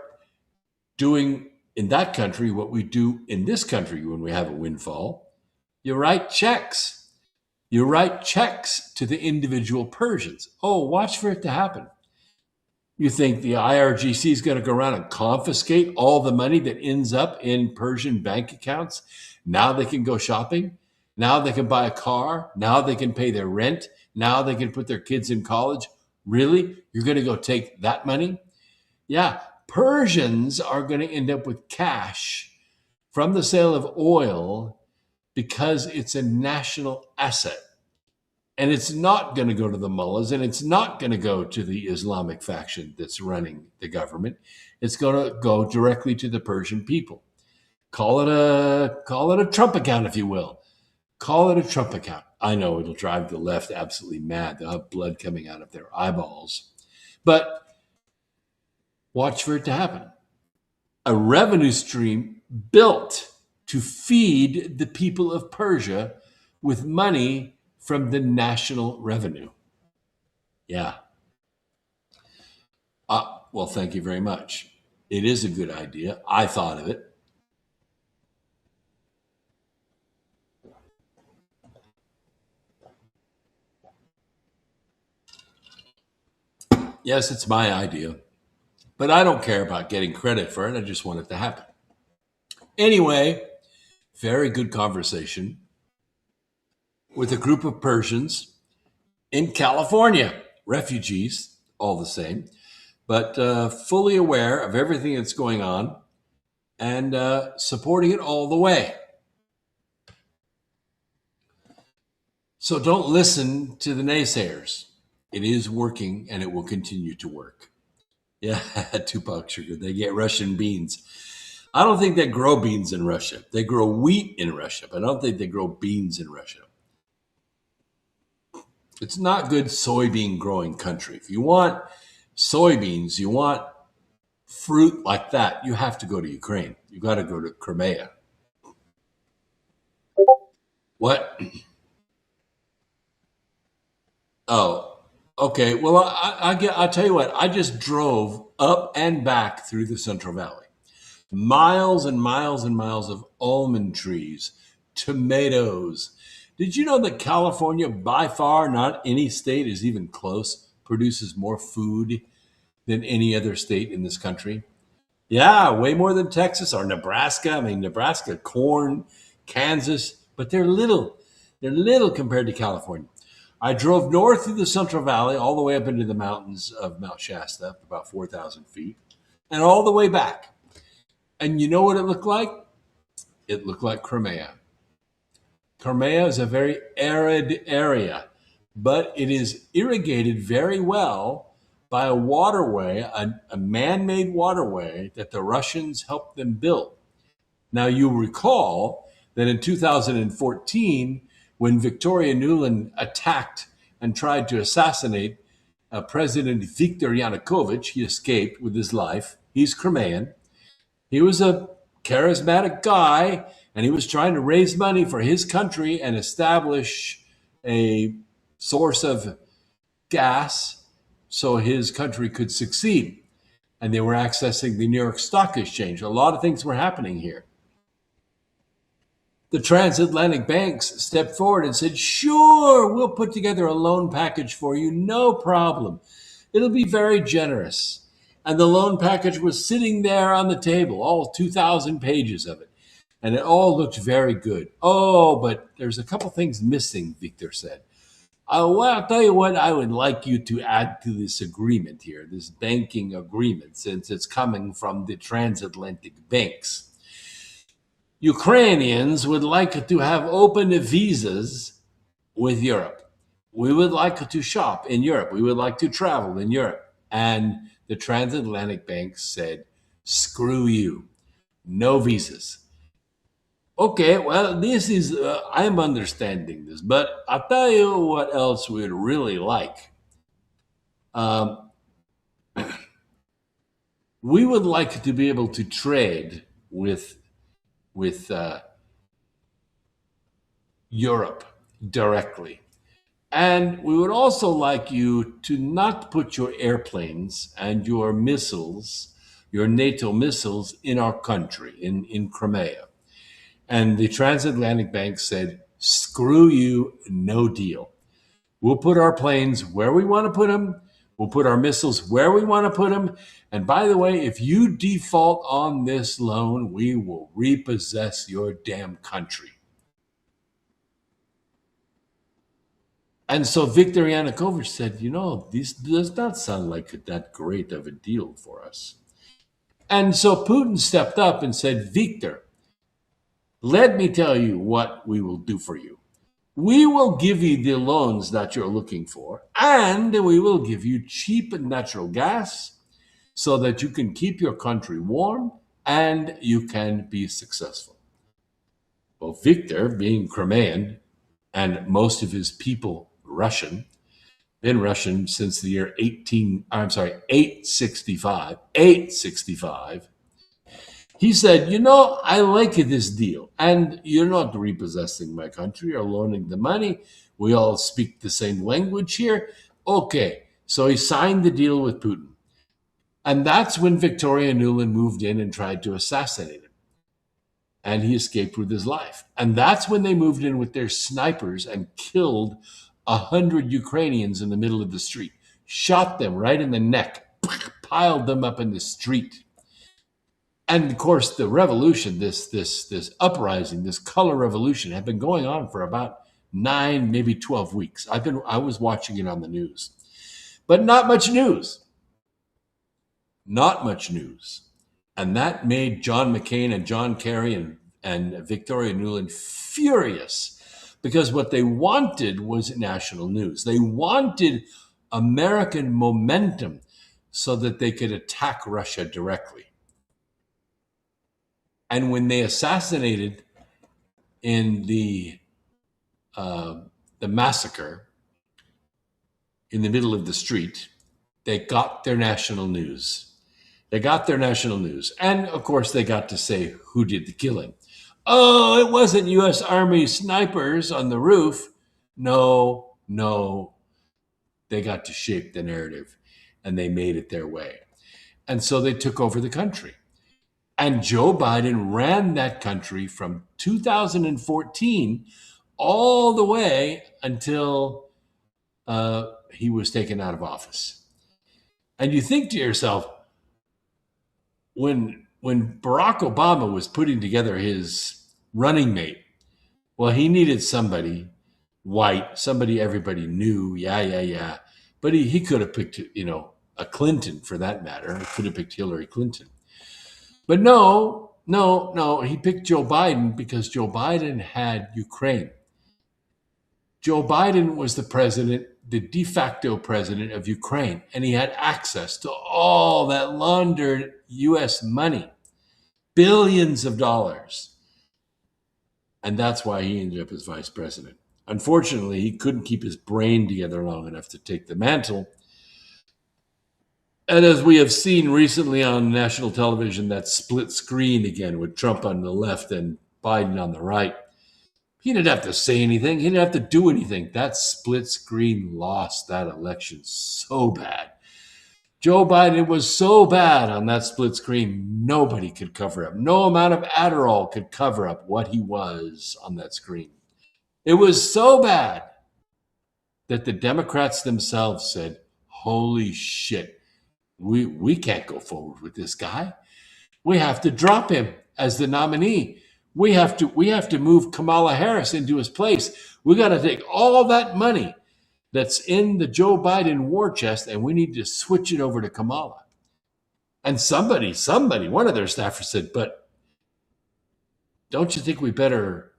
doing in that country what we do in this country when we have a windfall. You write checks. You write checks to the individual Persians. Oh, watch for it to happen. You think the IRGC is going to go around and confiscate all the money that ends up in Persian bank accounts? Now they can go shopping. Now they can buy a car. Now they can pay their rent. Now they can put their kids in college. Really? You're going to go take that money? Yeah. Persians are going to end up with cash from the sale of oil because it's a national asset. And it's not going to go to the mullahs, and it's not going to go to the Islamic faction that's running the government. It's going to go directly to the Persian people. Call it a Trump account, if you will. Call it a Trump account. I know it'll drive the left absolutely mad. They'll have blood coming out of their eyeballs. But watch for it to happen. A revenue stream built to feed the people of Persia with money from the national revenue. Yeah. Well, thank you very much. It is a good idea. I thought of it. Yes, it's my idea, but I don't care about getting credit for it. I just want it to happen. Anyway, very good conversation with a group of Persians in California, refugees, all the same, but fully aware of everything that's going on and supporting it all the way. So don't listen to the naysayers. It is working, and it will continue to work. Yeah, Tupac Sugar. They get Russian beans. I don't think they grow beans in Russia. They grow wheat in Russia, but I don't think they grow beans in Russia. It's not good soybean growing country. If you want soybeans, you want fruit like that, you have to go to Ukraine. You got to go to Crimea. What? Oh, okay. Well, I'll tell you what. I just drove up and back through the Central Valley. Miles and miles and miles of almond trees, tomatoes. Did you know that California, by far, not any state is even close, produces more food than any other state in this country? Yeah, way more than Texas or Nebraska. I mean, Nebraska, corn, Kansas, but they're little. They're little compared to California. I drove north through the Central Valley, all the way up into the mountains of Mount Shasta, about 4,000 feet, and all the way back. And you know what it looked like? It looked like Crimea. Crimea is a very arid area, but it is irrigated very well by a waterway, a man-made waterway that the Russians helped them build. Now, you'll recall that in 2014, when Victoria Nuland attacked and tried to assassinate President Viktor Yanukovych, he escaped with his life. He's Crimean. He was a charismatic guy, and he was trying to raise money for his country and establish a source of gas so his country could succeed. And they were accessing the New York Stock Exchange. A lot of things were happening here. The transatlantic banks stepped forward and said, sure, we'll put together a loan package for you, no problem. It'll be very generous. And the loan package was sitting there on the table, all 2,000 pages of it. And it all looked very good. Oh, but there's a couple things missing, Victor said. I'll tell you what I would like you to add to this agreement here, this banking agreement, since it's coming from the transatlantic banks. Ukrainians would like to have open visas with Europe. We would like to shop in Europe. We would like to travel in Europe. And the transatlantic banks said, screw you, no visas. Okay, well, this is, I'm understanding this, but I'll tell you what else we'd really like. We would like to be able to trade with Europe directly. And we would also like you to not put your airplanes and your missiles, your NATO missiles, in our country, in Crimea. And the transatlantic bank said, screw you, no deal. We'll put our planes where we want to put them. We'll put our missiles where we want to put them. And by the way, if you default on this loan, we will repossess your damn country. And so Viktor Yanukovych said, this does not sound like that great of a deal for us. And so Putin stepped up and said, Viktor, let me tell you what we will do for you. We will give you the loans that you're looking for, and we will give you cheap natural gas so that you can keep your country warm and you can be successful. Well, Viktor, being Crimean and most of his people Russian, been Russian since the year 865. He said, I like this deal, and you're not repossessing my country or loaning the money. We all speak the same language here. Okay, so he signed the deal with Putin. And that's when Victoria Nuland moved in and tried to assassinate him. And he escaped with his life. And that's when they moved in with their snipers and killed 100 Ukrainians in the middle of the street, shot them right in the neck, piled them up in the street. And of course, the revolution, this uprising, this color revolution had been going on for about 9, maybe 12 weeks. I was watching it on the news, but not much news. Not much news. And that made John McCain and John Kerry and Victoria Nuland furious, because what they wanted was national news. They wanted American momentum so that they could attack Russia directly. And when they assassinated in the massacre in the middle of the street, they got their national news. And of course, they got to say who did the killing. Oh, it wasn't U.S. Army snipers on the roof. No. They got to shape the narrative, and they made it their way. And so they took over the country. And Joe Biden ran that country from 2014 all the way until he was taken out of office. And you think to yourself, when Barack Obama was putting together his running mate, well, he needed somebody white, somebody everybody knew, yeah. But he could have picked, a Clinton for that matter. He could have picked Hillary Clinton. But no, he picked Joe Biden because Joe Biden had Ukraine. Joe Biden was the president, the de facto president of Ukraine, and he had access to all that laundered U.S. money, billions of dollars. And that's why he ended up as vice president. Unfortunately, he couldn't keep his brain together long enough to take the mantle. And as we have seen recently on national television, that split screen again with Trump on the left and Biden on the right, he didn't have to say anything. He didn't have to do anything. That split screen lost that election so bad. Joe Biden was so bad on that split screen, nobody could cover up. No amount of Adderall could cover up what he was on that screen. It was so bad that the Democrats themselves said, holy shit, we can't go forward with this guy. We have to drop him as the nominee. We have to move Kamala Harris into his place. We got to take all that money that's in the Joe Biden war chest, and we need to switch it over to Kamala. And somebody, one of their staffers said, but don't you think we better,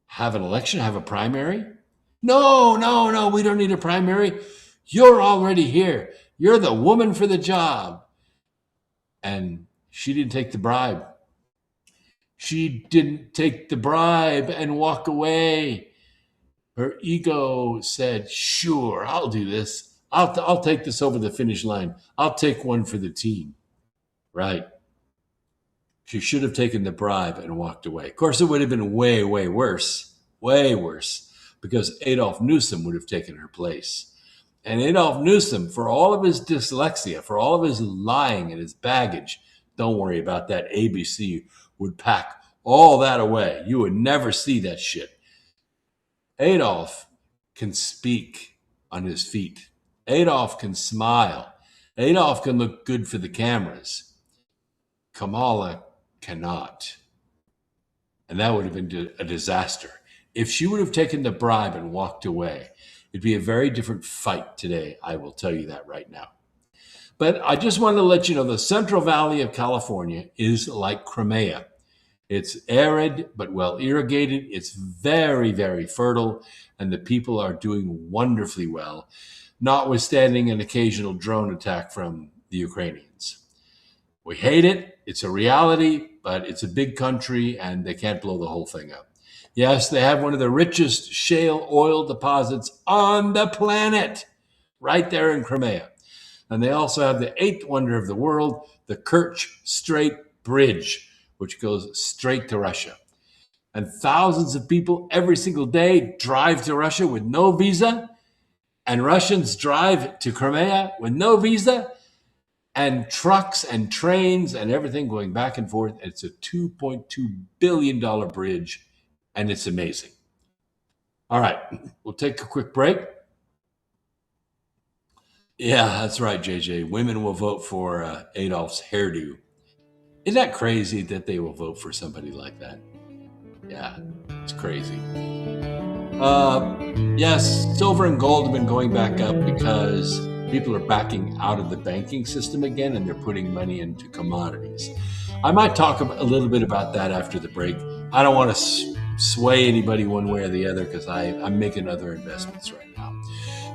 have an election, have a primary? No, we don't need a primary. You're already here. You're the woman for the job. And she didn't take the bribe. She didn't take the bribe and walk away. Her ego said, sure, I'll do this. I'll take this over the finish line. I'll take one for the team. Right. She should have taken the bribe and walked away. Of course, it would have been way, way worse. because Adolf Newsom would have taken her place. And Adolf Newsom, for all of his dyslexia, for all of his lying and his baggage, don't worry about that. ABC would pack all that away. You would never see that shit. Adolf can speak on his feet. Adolf can smile. Adolf can look good for the cameras. Kamala cannot. And that would have been a disaster. If she would have taken the bribe and walked away, it'd be a very different fight today. I will tell you that right now. But I just wanted to let you know the Central Valley of California is like Crimea. It's arid but well irrigated. It's very, very fertile, and the people are doing wonderfully well, notwithstanding an occasional drone attack from the Ukrainians. We hate it. It's a reality, but it's a big country, and they can't blow the whole thing up. Yes, they have one of the richest shale oil deposits on the planet, right there in Crimea. And they also have the eighth wonder of the world, the Kerch Strait Bridge, which goes straight to Russia. And thousands of people every single day drive to Russia with no visa, and Russians drive to Crimea with no visa, and trucks and trains and everything going back and forth. It's a $2.2 billion bridge, and it's amazing. All right, we'll take a quick break. Yeah, that's right, JJ. Women will vote for Adolf's hairdo. Isn't that crazy that they will vote for somebody like that? Yeah, it's crazy. Yes, silver and gold have been going back up because people are backing out of the banking system again, and they're putting money into commodities. I might talk a little bit about that after the break. I don't want to sway anybody one way or the other because I'm making other investments right now.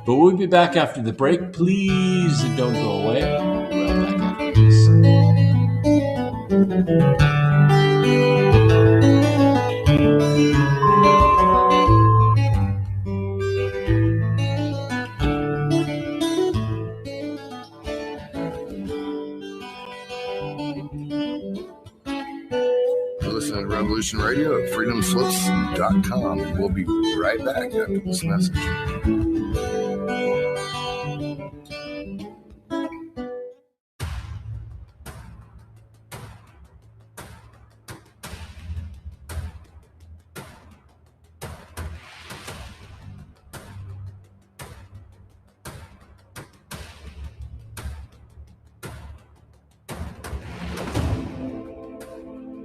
But we'll be back after the break. Please don't go away. We'll be back after this. Listen to Revolution Radio at freedomslips.com, and we'll be right back after this message.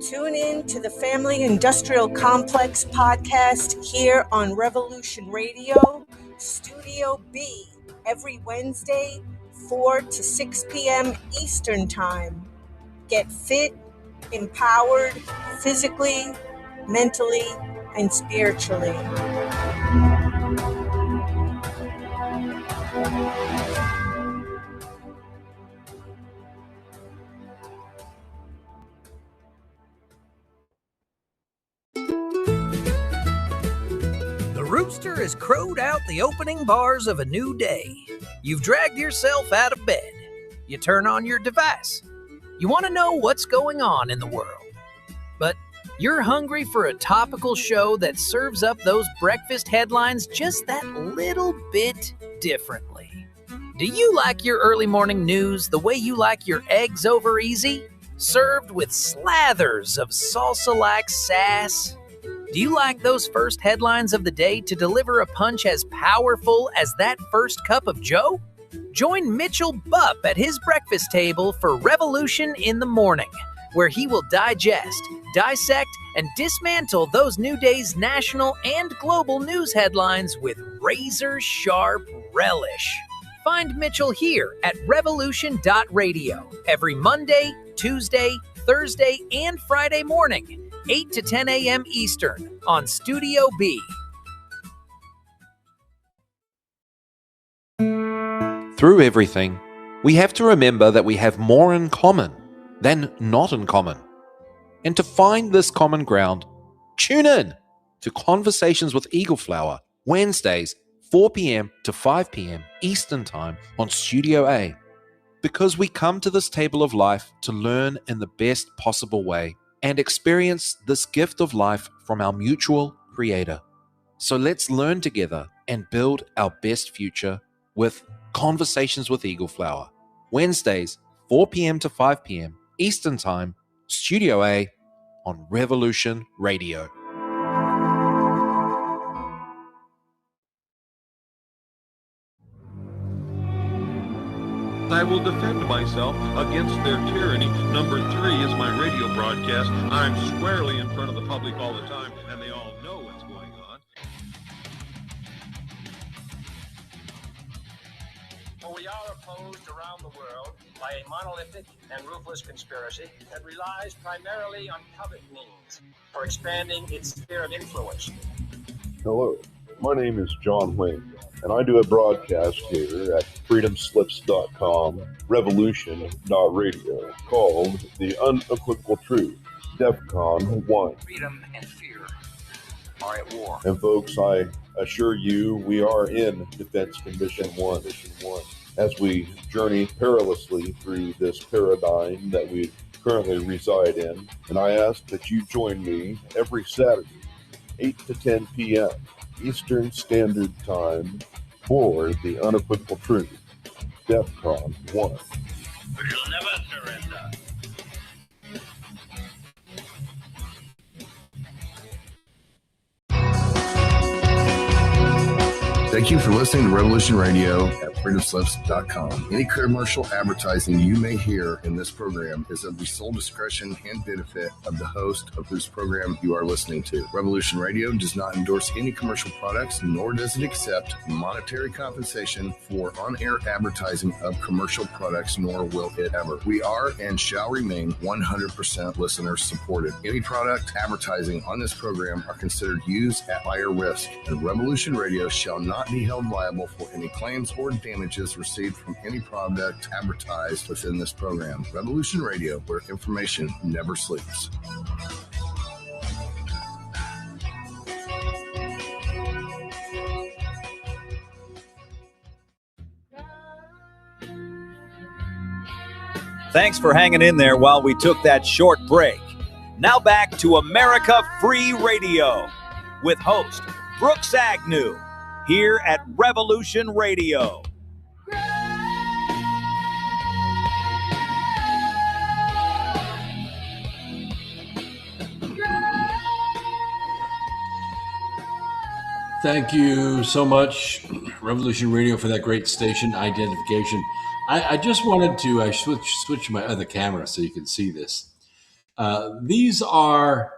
Tune in to the Family Industrial Complex podcast here on Revolution Radio, Studio B, every Wednesday, 4 to 6 p.m. Eastern Time. Get fit, empowered, physically, mentally, and spiritually. Rooster has crowed out the opening bars of a new day. You've dragged yourself out of bed. You turn on your device. You want to know what's going on in the world. But you're hungry for a topical show that serves up those breakfast headlines just that little bit differently. Do you like your early morning news the way you like your eggs over easy? Served with slathers of salsa-like sass? Do you like those first headlines of the day to deliver a punch as powerful as that first cup of joe? Join Mitchell Bupp at his breakfast table for Revolution in the Morning, where he will digest, dissect, and dismantle those new day's national and global news headlines with razor-sharp relish. Find Mitchell here at revolution.radio every Monday, Tuesday, Thursday, and Friday morning, 8 to 10 a.m. Eastern on Studio B. Through everything, we have to remember that we have more in common than not in common. And to find this common ground, tune in to Conversations with Eagle Flower, Wednesdays, 4 p.m. to 5 p.m. Eastern Time on Studio A. Because we come to this table of life to learn in the best possible way and experience this gift of life from our mutual Creator. So let's learn together and build our best future with Conversations with Eagle Flower. Wednesdays, 4 p.m. to 5 p.m. Eastern Time, Studio A on Revolution Radio. I will defend myself against their tyranny. Number 3 is my radio broadcast. I'm squarely in front of the public all the time, and they all know what's going on. For we are opposed around the world by a monolithic and ruthless conspiracy that relies primarily on covert means for expanding its sphere of influence. Hello, my name is John Wayne, and I do a broadcast here at freedomslips.com, revolution.radio, called The Unequivocal Truth, DEFCON 1. Freedom and fear are at war. And folks, I assure you, we are in Defense Condition 1, as we journey perilously through this paradigm that we currently reside in. And I ask that you join me every Saturday, 8 to 10 p.m. Eastern Standard Time for The Unequivocal Truth, DEFCON 1. But you'll never surrender. Thank you for listening to Revolution Radio at freedomslips.com. Any commercial advertising you may hear in this program is of the sole discretion and benefit of the host of whose program you are listening to. Revolution Radio does not endorse any commercial products, nor does it accept monetary compensation for on-air advertising of commercial products, nor will it ever. We are and shall remain 100% listener supported. Any product advertising on this program are considered used at higher risk, and Revolution Radio shall not be held liable for any claims or damages received from any product advertised within this program. Revolution Radio, where information never sleeps. Thanks for hanging in there while we took that short break. Now back to America Free Radio with host Brooks Agnew here at Revolution Radio. Thank you so much, Revolution Radio, for that great station identification. I just wanted to switch my other camera so you can see this. These are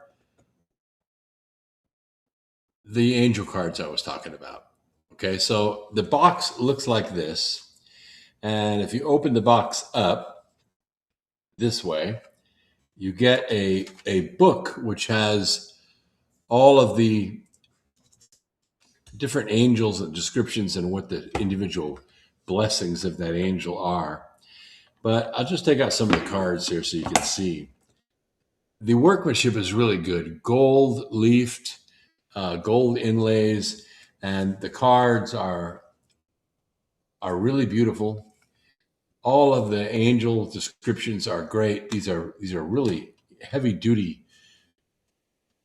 the angel cards I was talking about. Okay, so the box looks like this. And if you open the box up this way, you get a book which has all of the different angels and descriptions and what the individual blessings of that angel are. But I'll just take out some of the cards here so you can see. The workmanship is really good. Gold leafed, gold inlays, and the cards are really beautiful. All of the angel descriptions are great. These are really heavy duty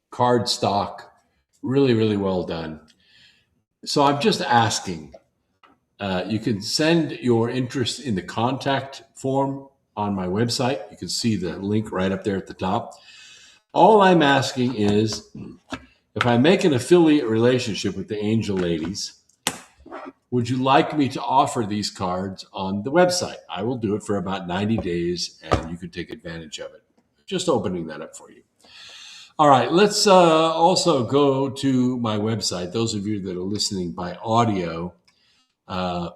card stock. Really, really well done. So I'm just asking, you can send your interest in the contact form on my website. You can see the link right up there at the top. All I'm asking is, if I make an affiliate relationship with the Angel Ladies, would you like me to offer these cards on the website? I will do it for about 90 days, and you can take advantage of it. Just opening that up for you. All right, let's also go to my website. Those of you that are listening by audio, the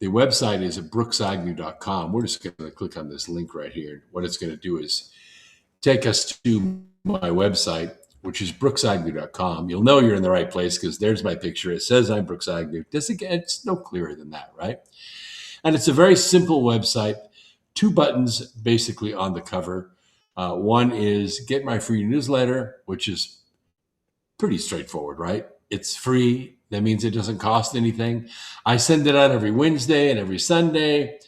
website is at brooksagnew.com. We're just going to click on this link right here. What it's going to do is take us to my website, which is brooksagnew.com. You'll know you're in the right place because there's my picture. It says I'm Brooks Agnew. It's no clearer than that, right? And it's a very simple website. 2 buttons basically on the cover. One is get my free newsletter, which is pretty straightforward, right? It's free. That means it doesn't cost anything. I send it out every Wednesday and every Sunday.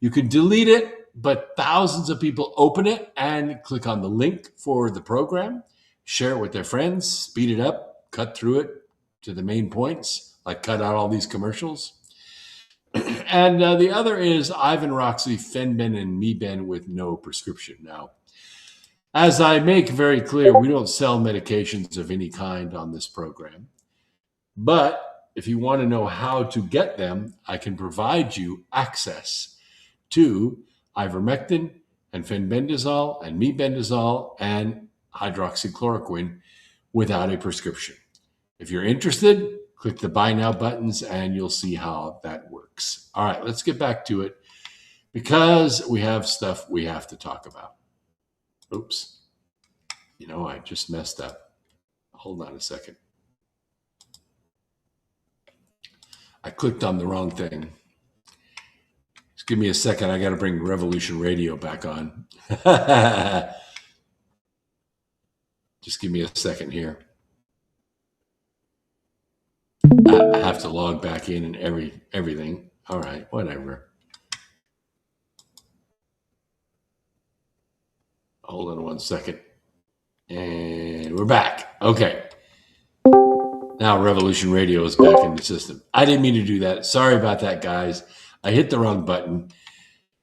You can delete it, but thousands of people open it and click on the link for the program, share it with their friends, speed it up. cut through it to the main points, like cut out all these commercials. And the other is Ivan Roxy, Fenben, and Meben with no prescription. Now, as I make very clear, we don't sell medications of any kind on this program. But if you want to know how to get them, I can provide you access to ivermectin and fenbendazole and mebendazole and hydroxychloroquine without a prescription. If you're interested, click the Buy Now buttons and you'll see how that works. All right, let's get back to it because we have stuff we have to talk about. Oops. I just messed up. Hold on a second. I clicked on the wrong thing. Just give me a second. I got to bring Revolution Radio back on. Just give me a second here. I have to log back in and everything. All right, whatever. Hold on one second. And we're back. Okay. Now Revolution Radio is back in the system. I didn't mean to do that. Sorry about that, guys. I hit the wrong button.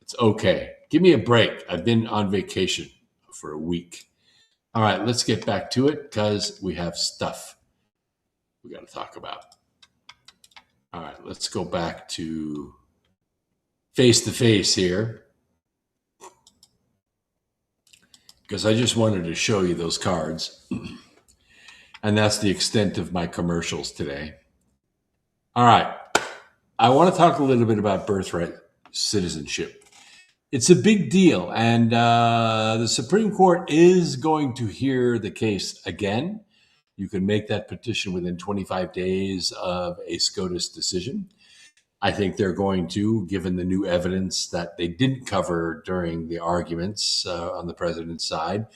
It's okay. Give me a break. I've been on vacation for a week. All right, let's get back to it because we have stuff we got to talk about. All right, let's go back to face here because I just wanted to show you those cards. And that's the extent of my commercials today. All right. I want to talk a little bit about birthright citizenship. It's a big deal, and the Supreme Court is going to hear the case again. You can make that petition within 25 days of a SCOTUS decision. I think they're going to, given the new evidence that they didn't cover during the arguments on the president's side.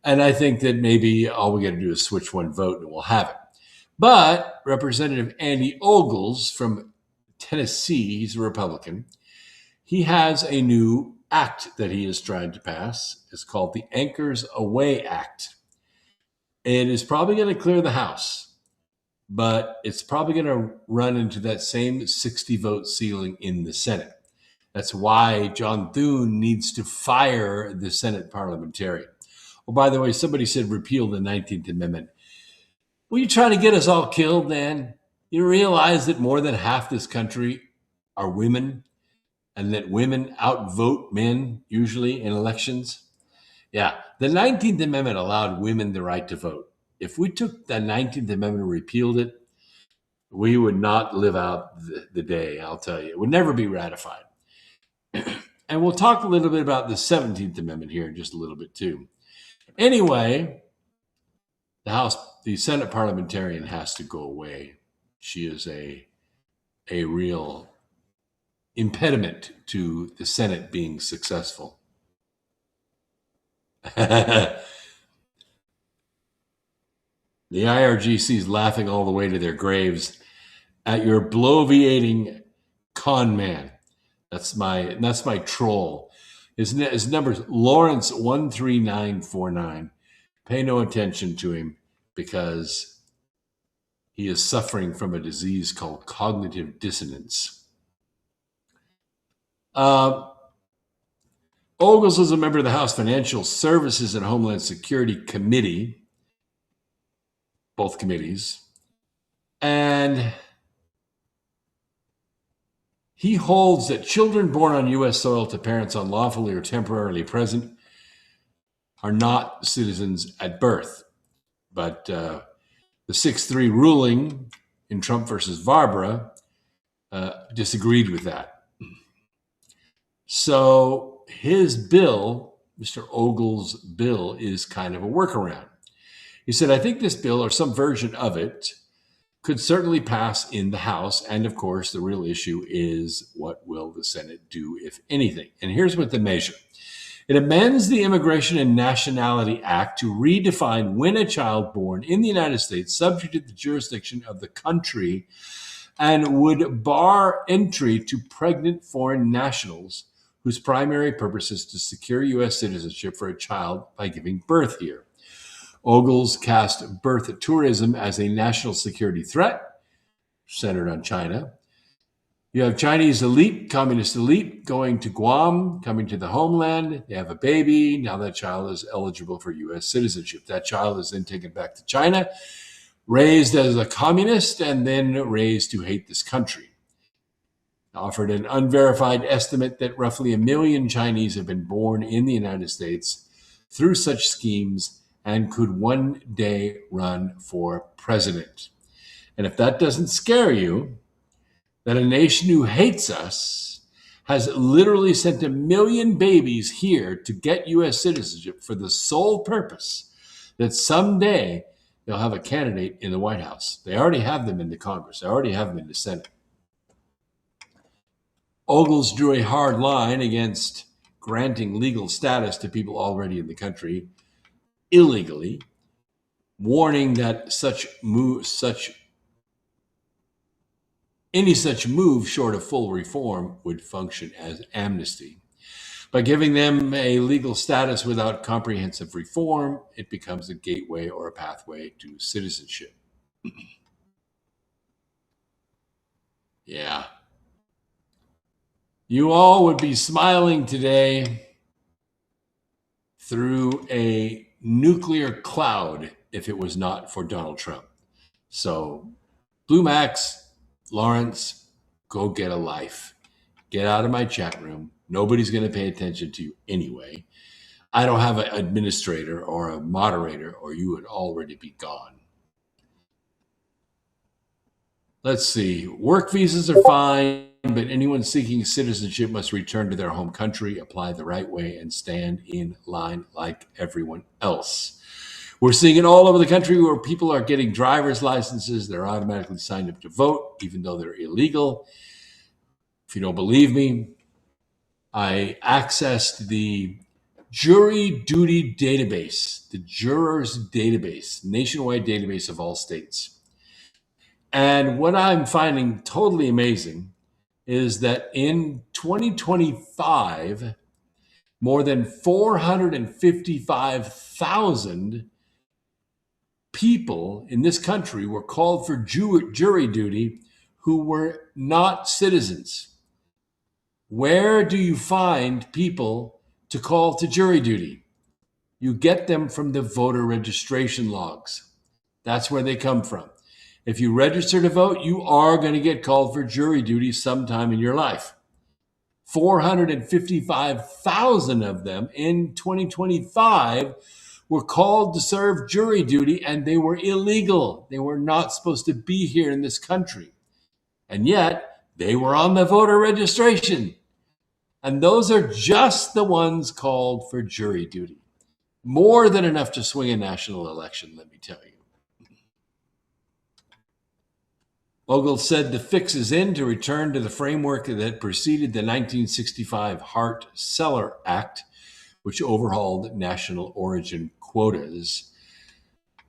And I think that maybe all we got to do is switch one vote and we'll have it. But Representative Andy Ogles from Tennessee, he's a Republican, he has a new act that he is trying to pass. It's called the Anchors Away Act. It is probably going to clear the House, but it's probably going to run into that same 60-vote ceiling in the Senate. That's why John Thune needs to fire the Senate parliamentarian. Oh, by the way, somebody said repeal the 19th Amendment. Were you trying to get us all killed, man? You realize that more than half this country are women and that women outvote men usually in elections? Yeah, the 19th Amendment allowed women the right to vote. If we took the 19th Amendment and repealed it, we would not live out the day, I'll tell you. It would never be ratified. And we'll talk a little bit about the 17th Amendment here in just a little bit too. Anyway, the Senate parliamentarian has to go away. She is a real impediment to the Senate being successful. The IRGC is laughing all the way to their graves at your bloviating con man. That's my troll. His number's Lawrence 13949. Pay no attention to him because he is suffering from a disease called cognitive dissonance. Ogles is a member of the House Financial Services and Homeland Security Committee, both committees, and he holds that children born on U.S. soil to parents unlawfully or temporarily present are not citizens at birth. But the 6-3 ruling in Trump versus Barbara disagreed with that. So his bill, Mr. Ogles' bill, is kind of a workaround. He said, I think this bill, or some version of it, could certainly pass in the House. And of course, the real issue is what will the Senate do, if anything? And here's what the measure. It amends the Immigration and Nationality Act to redefine when a child born in the United States subject to the jurisdiction of the country and would bar entry to pregnant foreign nationals whose primary purpose is to secure U.S. citizenship for a child by giving birth here. Ogles cast birth tourism as a national security threat, centered on China. You have Chinese elite, communist elite, going to Guam, coming to the homeland. They have a baby. Now that child is eligible for U.S. citizenship. That child is then taken back to China, raised as a communist, and then raised to hate this country. Offered an unverified estimate that roughly 1 million Chinese have been born in the United States through such schemes and could one day run for president. And if that doesn't scare you, that a nation who hates us has literally sent 1 million babies here to get U.S. citizenship for the sole purpose that someday they'll have a candidate in the White House. They already have them in the Congress. They already have them in the Senate. Ogles drew a hard line against granting legal status to people already in the country illegally, warning that any such move short of full reform would function as amnesty. By giving them a legal status without comprehensive reform, it becomes a gateway or a pathway to citizenship. Yeah. You all would be smiling today through a nuclear cloud if it was not for Donald Trump. So, Blue Max, Lawrence, go get a life. Get out of my chat room. Nobody's going to pay attention to you anyway. I don't have an administrator or a moderator, or you would already be gone. Let's see. Work visas are fine, but anyone seeking citizenship must return to their home country, apply the right way, and stand in line like everyone else. We're seeing it all over the country where people are getting driver's licenses. They're automatically signed up to vote, even though they're illegal. If you don't believe me, I accessed the jury duty database, the jurors database, nationwide database of all states. And what I'm finding totally amazing is that in 2025, more than 455,000 people in this country were called for jury duty who were not citizens. Where do you find people to call to jury duty? You get them from the voter registration logs. That's where they come from. If you register to vote, you are going to get called for jury duty sometime in your life. 455,000 of them in 2025 were called to serve jury duty, and they were illegal. They were not supposed to be here in this country. And yet, they were on the voter registration. And those are just the ones called for jury duty. More than enough to swing a national election, let me tell you. Ogles said the fix is in to return to the framework that preceded the 1965 Hart-Celler Act, which overhauled national origin quotas.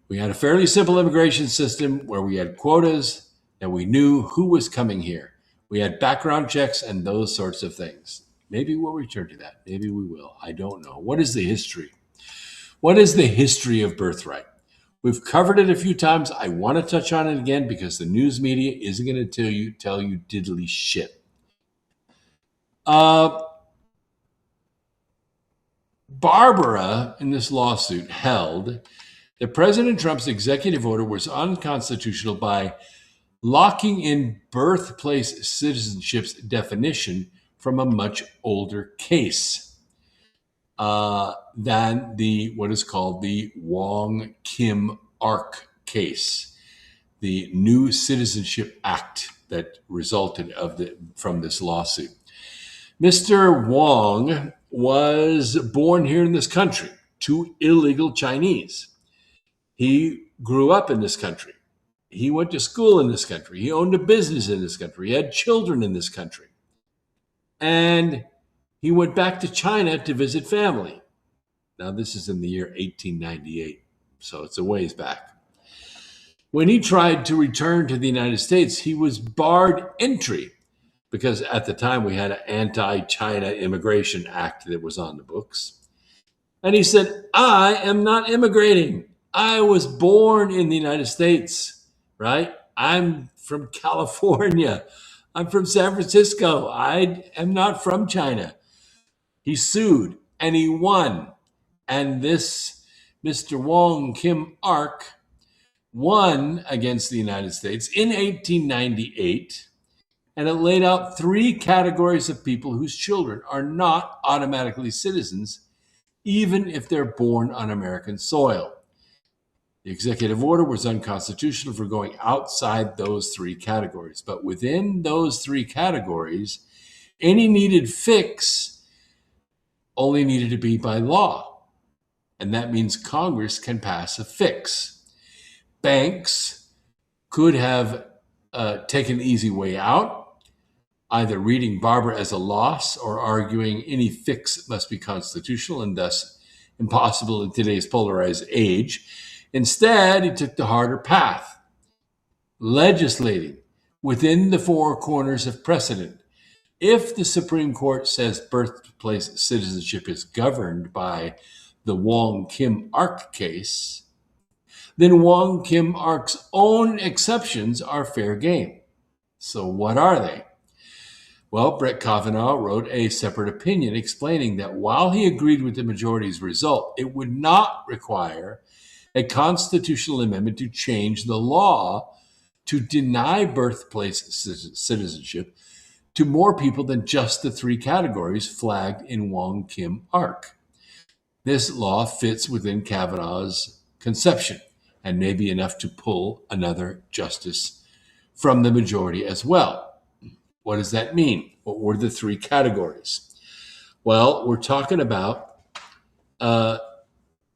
We had a fairly simple immigration system where we had quotas and we knew who was coming here. We had background checks and those sorts of things. Maybe we'll return to that. Maybe we will. I don't know. What is the history? What is the history of birthright? We've covered it a few times. I want to touch on it again because the news media isn't going to tell you diddly shit. Barbara, in this lawsuit, held that President Trump's executive order was unconstitutional by locking in birthplace citizenship's definition from a much older case than what is called the Wong-Kim Ark case, the new Citizenship Act that resulted from this lawsuit. Mr. Wong was born here in this country to illegal Chinese. He grew up in this country. He went to school in this country. He owned a business in this country. He had children in this country. And he went back to China to visit family. Now, this is in the year 1898, so it's a ways back. When he tried to return to the United States, he was barred entry because at the time we had an anti-China Immigration Act that was on the books. And he said, I am not immigrating. I was born in the United States, right? I'm from California. I'm from San Francisco. I am not from China. He sued and he won. And this Mr. Wong Kim Ark won against the United States in 1898. And it laid out 3 categories of people whose children are not automatically citizens, even if they're born on American soil. The executive order was unconstitutional for going outside those 3 categories. But within those 3 categories, any needed fix only needed to be by law. And that means Congress can pass a fix. Banks could have taken the easy way out, either reading Barber as a loss or arguing any fix must be constitutional and thus impossible in today's polarized age. Instead, he took the harder path, legislating within the 4 corners of precedent. If the Supreme Court says birthplace citizenship is governed by the Wong Kim Ark case, then Wong Kim Ark's own exceptions are fair game. So what are they? Well, Brett Kavanaugh wrote a separate opinion explaining that while he agreed with the majority's result, it would not require a constitutional amendment to change the law to deny birthplace citizenship to more people than just the 3 categories flagged in Wong Kim Ark. This law fits within Kavanaugh's conception and may be enough to pull another justice from the majority as well. What does that mean? What were the 3 categories? Well, we're talking about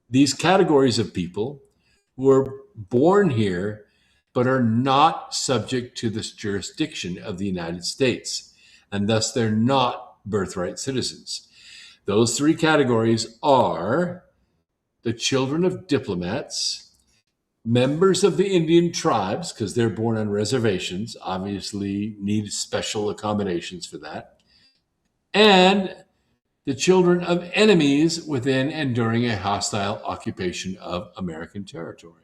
these categories of people who are born here but are not subject to this jurisdiction of the United States, and thus they're not birthright citizens. Those 3 categories are the children of diplomats, members of the Indian tribes, because they're born on reservations, obviously need special accommodations for that, and the children of enemies within and during a hostile occupation of American territory.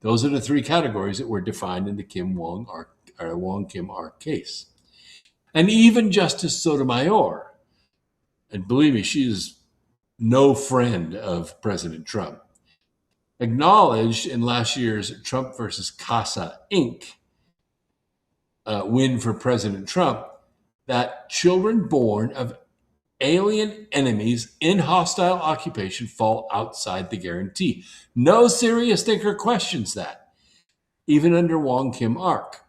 Those are the 3 categories that were defined in the Wong Kim Ark case. And even Justice Sotomayor, and believe me, she is no friend of President Trump, acknowledged in last year's Trump versus Casa Inc. Win for President Trump that children born of alien enemies in hostile occupation fall outside the guarantee. No serious thinker questions that, even under Wong Kim Ark.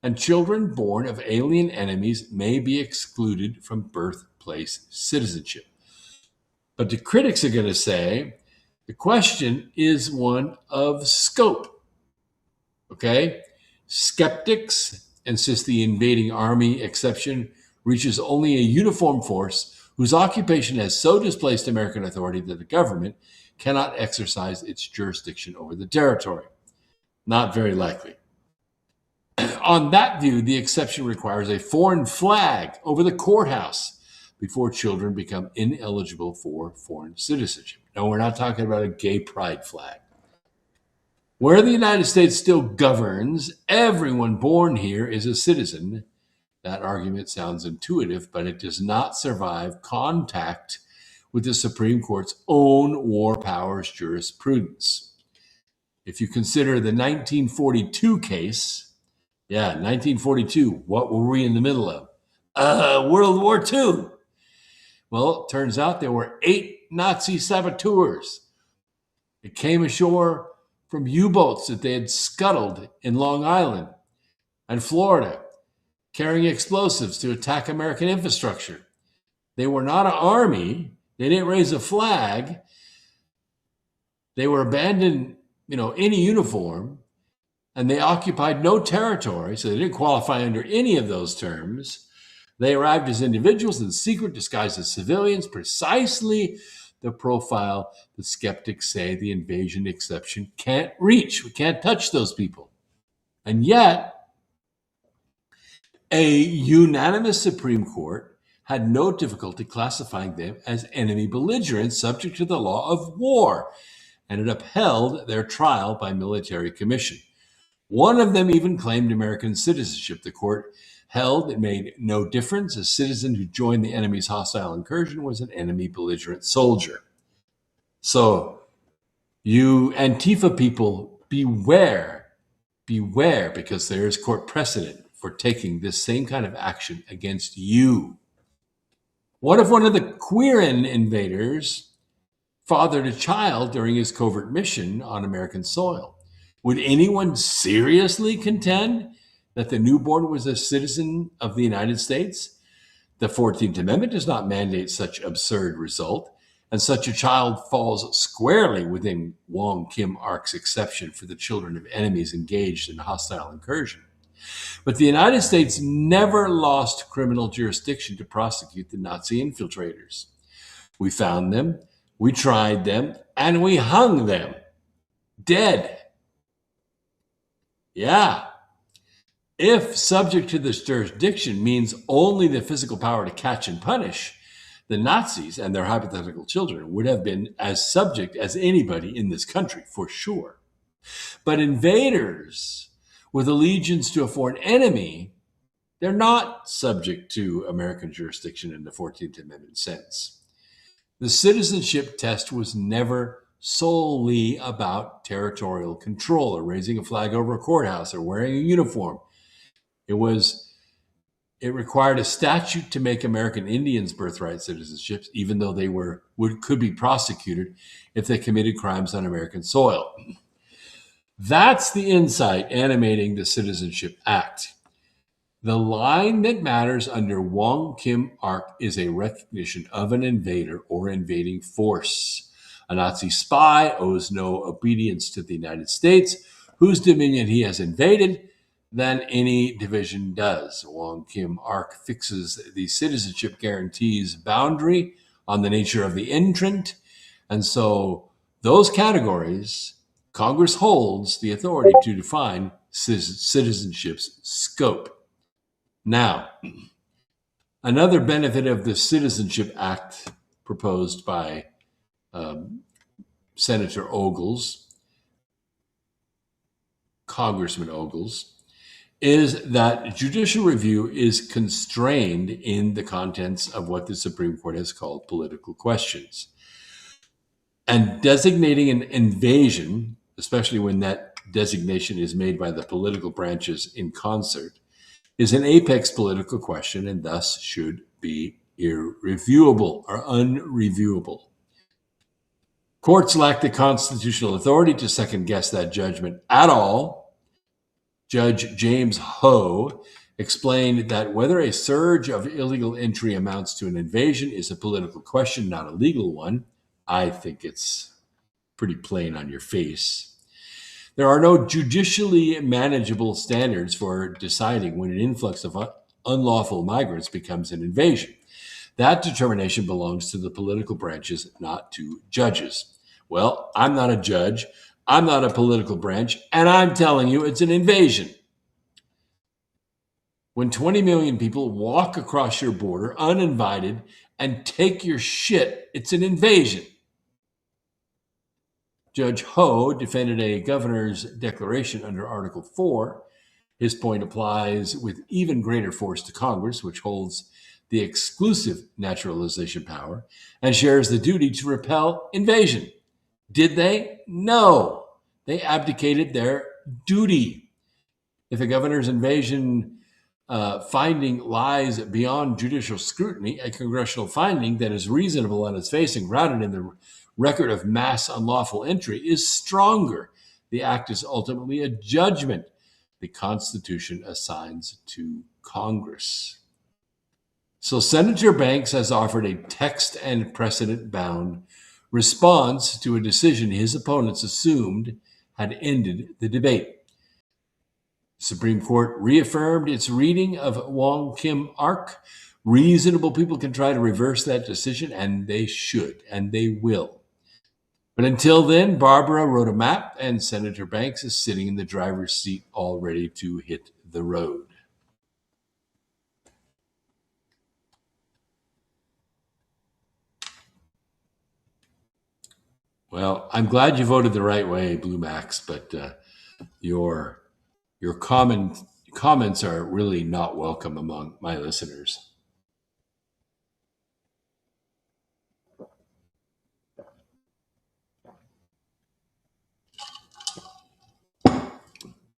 And children born of alien enemies may be excluded from birthplace citizenship. But the critics are going to say the question is one of scope. Okay? Skeptics insist the invading army exception reaches only a uniform force whose occupation has so displaced American authority that the government cannot exercise its jurisdiction over the territory. Not very likely. On that view, the exception requires a foreign flag over the courthouse before children become ineligible for foreign citizenship. No, we're not talking about a gay pride flag. Where the United States still governs, everyone born here is a citizen. That argument sounds intuitive, but it does not survive contact with the Supreme Court's own war powers jurisprudence. If you consider the 1942 case, 1942, what were we in the middle of? World War II. Well, it turns out there were 8 Nazi saboteurs. It came ashore from U-boats that they had scuttled in Long Island and Florida, carrying explosives to attack American infrastructure. They were not an army. They didn't raise a flag. They were abandoned, in a uniform, and they occupied no territory, so they didn't qualify under any of those terms. They arrived as individuals in secret, disguised as civilians, precisely the profile the skeptics say the invasion exception can't reach. We can't touch those people. And yet, a unanimous Supreme Court had no difficulty classifying them as enemy belligerents subject to the law of war. and it upheld their trial by military commission. One of them even claimed American citizenship. The court held it made no difference. A citizen who joined the enemy's hostile incursion was an enemy belligerent soldier. So, you Antifa people, beware, because there is court precedent for taking this same kind of action against you. What if one of the Quirin invaders fathered a child during his covert mission on American soil? Would anyone seriously contend that the newborn was a citizen of the United States? The 14th Amendment does not mandate such absurd result, and such a child falls squarely within Wong Kim Ark's exception for the children of enemies engaged in hostile incursion. But the United States never lost criminal jurisdiction to prosecute the Nazi infiltrators. We found them, we tried them, and we hung them dead. Yeah. If subject to this jurisdiction means only the physical power to catch and punish, the Nazis and their hypothetical children would have been as subject as anybody in this country, for sure. But invaders with allegiance to a foreign enemy, they're not subject to American jurisdiction in the 14th Amendment sense. The citizenship test was never solely about territorial control or raising a flag over a courthouse or wearing a uniform. It required a statute to make American Indians birthright citizenships, even though they could be prosecuted if they committed crimes on American soil. That's the insight animating the Citizenship Act. The line that matters under Wong Kim Ark is a recognition of an invader or invading force. A Nazi spy owes no obedience to the United States, whose dominion he has invaded, than any division does. Wong Kim Ark fixes the citizenship guarantees boundary on the nature of the entrant, and so those categories, Congress holds the authority to define citizenship's scope. Now, another benefit of the Citizenship Act proposed by Senator Ogles, Congressman Ogles, is that judicial review is constrained in the contents of what the Supreme Court has called political questions. And designating an invasion, especially when that designation is made by the political branches in concert, is an apex political question and thus should be irreviewable or unreviewable. Courts lack the constitutional authority to second-guess that judgment at all. Judge James Ho explained that whether a surge of illegal entry amounts to an invasion is a political question, not a legal one. I think it's pretty plain on your face. There are no judicially manageable standards for deciding when an influx of unlawful migrants becomes an invasion. That determination belongs to the political branches, not to judges. Well, I'm not a judge, I'm not a political branch, and I'm telling you it's an invasion. When 20 million people walk across your border uninvited and take your shit, it's an invasion. Judge Ho defended a governor's declaration under Article 4. His point applies with even greater force to Congress, which holds the exclusive naturalization power and shares the duty to repel invasion. Did they? No. They abdicated their duty. If a governor's invasion finding lies beyond judicial scrutiny, a congressional finding that is reasonable on its face and grounded in the record of mass unlawful entry is stronger. The act is ultimately a judgment the Constitution assigns to Congress. So Senator Banks has offered a text and precedent-bound response to a decision his opponents assumed had ended the debate. The Supreme Court reaffirmed its reading of Wong Kim Ark. Reasonable people can try to reverse that decision, and they should, and they will. But until then, Barbara wrote a map, and Senator Banks is sitting in the driver's seat all ready to hit the road. Well, I'm glad you voted the right way, Blue Max, but your comments are really not welcome among my listeners.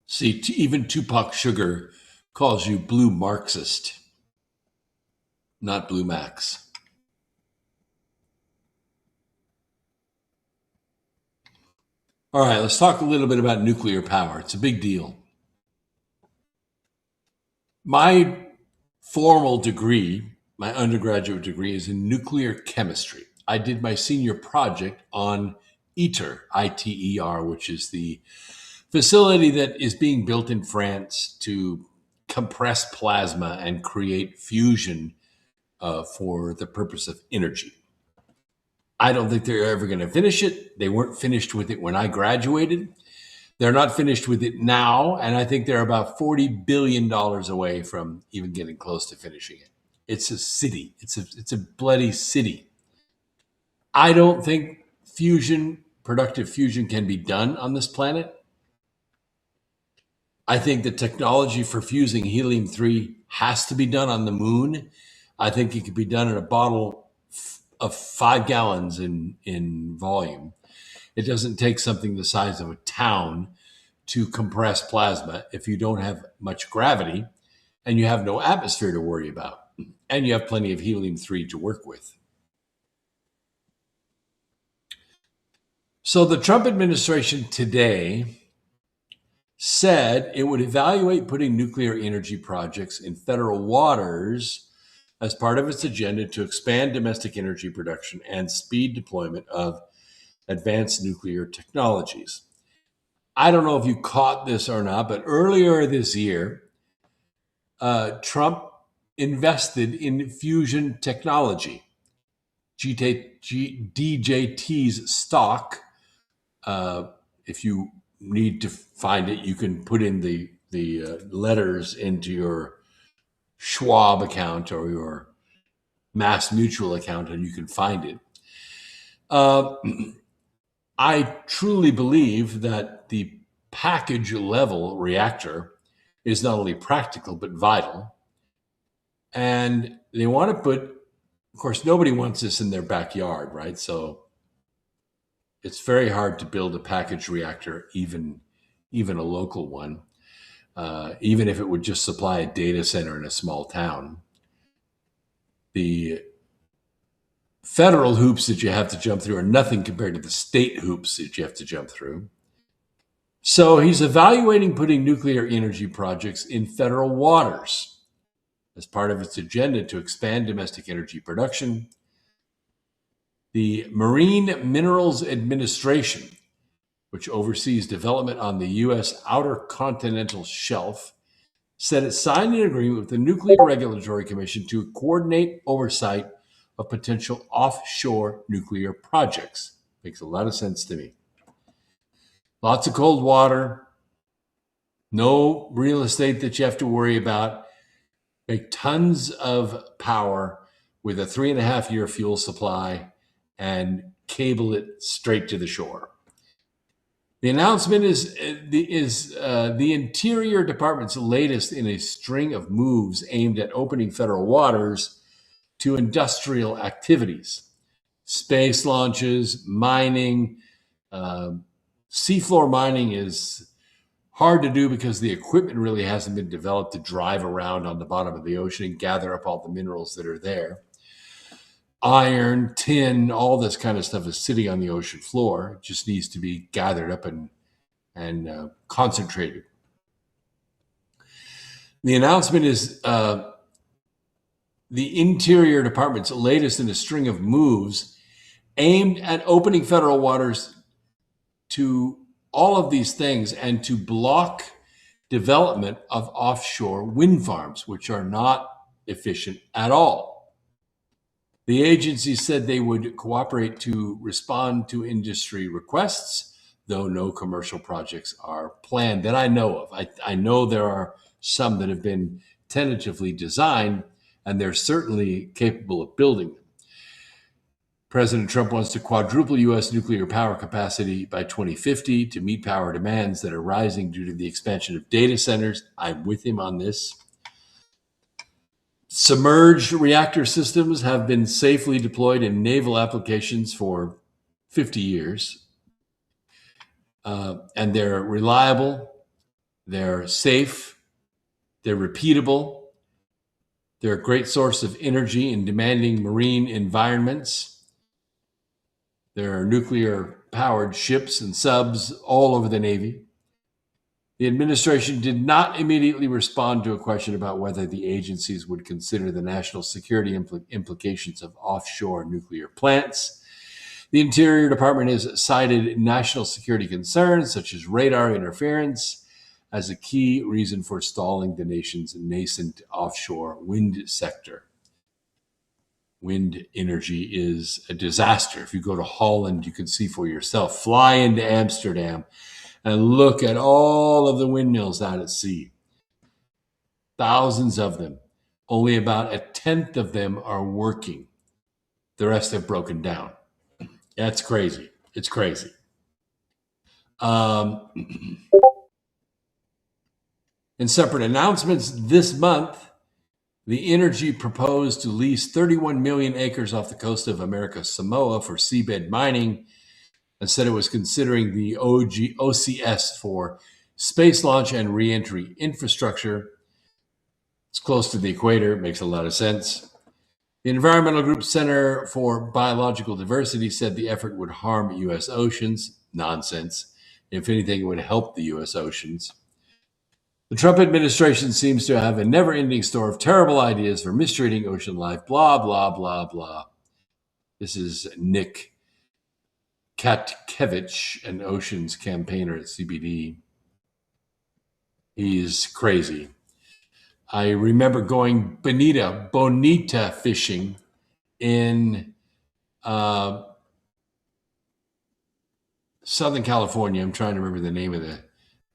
See, even Tupac Sugar calls you blue Marxist, not Blue Max. All right, let's talk a little bit about nuclear power. It's a big deal. My formal degree, my undergraduate degree, is in nuclear chemistry. I did my senior project on ITER, I-T-E-R, which is the facility that is being built in France to compress plasma and create fusion for the purpose of energy. I don't think they're ever going to finish it. They weren't finished with it when I graduated. They're not finished with it now, and I think they're about $40 billion away from even getting close to finishing it. It's a city. It's a bloody city. I don't think productive fusion can be done on this planet. I think the technology for fusing helium-3 has to be done on the moon. I think it could be done in a bottle of 5 gallons in volume. It doesn't take something the size of a town to compress plasma if you don't have much gravity and you have no atmosphere to worry about, and you have plenty of helium-3 to work with. So the Trump administration today said it would evaluate putting nuclear energy projects in federal waters as part of its agenda to expand domestic energy production and speed deployment of advanced nuclear technologies. I don't know if you caught this or not, but earlier this year, Trump invested in fusion technology. DJT's stock, if you need to find it, you can put in the letters into your Schwab account or your Mass Mutual account, and you can find it. I truly believe that the package level reactor is not only practical but vital. And they want to put, of course, nobody wants this in their backyard, right? So it's very hard to build a package reactor, even a local one. Even if it would just supply a data center in a small town. The federal hoops that you have to jump through are nothing compared to the state hoops that you have to jump through. So he's evaluating putting nuclear energy projects in federal waters as part of its agenda to expand domestic energy production. The Marine Minerals Administration, which oversees development on the U.S. Outer Continental Shelf, said it signed an agreement with the Nuclear Regulatory Commission to coordinate oversight of potential offshore nuclear projects. Makes a lot of sense to me. Lots of cold water, no real estate that you have to worry about, make tons of power with a 3.5-year fuel supply and cable it straight to the shore. The announcement is the Interior Department's latest in a string of moves aimed at opening federal waters to industrial activities, space launches, mining. Seafloor mining is hard to do because the equipment really hasn't been developed to drive around on the bottom of the ocean and gather up all the minerals that are there. Iron, tin, all this kind of stuff is sitting on the ocean floor. It just needs to be gathered up and concentrated. The announcement is the Interior Department's latest in a string of moves aimed at opening federal waters to all of these things and to block development of offshore wind farms, which are not efficient at all. The agency said they would cooperate to respond to industry requests, though no commercial projects are planned that I know of. I know there are some that have been tentatively designed, and they're certainly capable of building them. President Trump wants to quadruple U.S. nuclear power capacity by 2050 to meet power demands that are rising due to the expansion of data centers. I'm with him on this. Submerged reactor systems have been safely deployed in naval applications for 50 years. And they're reliable, they're safe, they're repeatable, they're a great source of energy in demanding marine environments. There are nuclear-powered ships and subs all over the Navy. The administration did not immediately respond to a question about whether the agencies would consider the national security implications of offshore nuclear plants. The Interior Department has cited national security concerns, such as radar interference, as a key reason for stalling the nation's nascent offshore wind sector. Wind energy is a disaster. If you go to Holland, you can see for yourself. Fly into Amsterdam and look at all of the windmills out at sea. Thousands of them. Only about 1/10 of them are working. The rest have broken down. That's crazy. It's crazy. In separate announcements this month, the Energy proposed to lease 31 million acres off the coast of America's Samoa for seabed mining, and said it was considering the OCS for space launch and reentry infrastructure. It's close to the equator. It makes a lot of sense. The Environmental Group Center for Biological Diversity said the effort would harm U.S. oceans. Nonsense. If anything, it would help the U.S. oceans. The Trump administration seems to have a never-ending store of terrible ideas for mistreating ocean life, blah, blah, blah, blah. This is Nick Katkevich, an oceans campaigner at CBD. He's crazy. I remember going bonita fishing in Southern California. I'm trying to remember the name of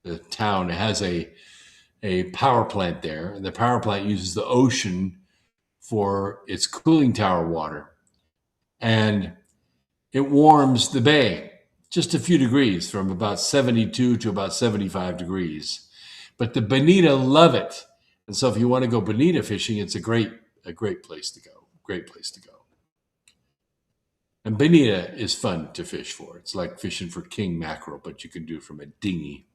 the town. It has a power plant there, and the power plant uses the ocean for its cooling tower water. And it warms the bay just a few degrees, from about 72 to about 75 degrees. But the bonita love it. And so if you want to go bonita fishing, it's a great place to go. Great place to go. And bonita is fun to fish for. It's like fishing for king mackerel, but you can do it from a dinghy.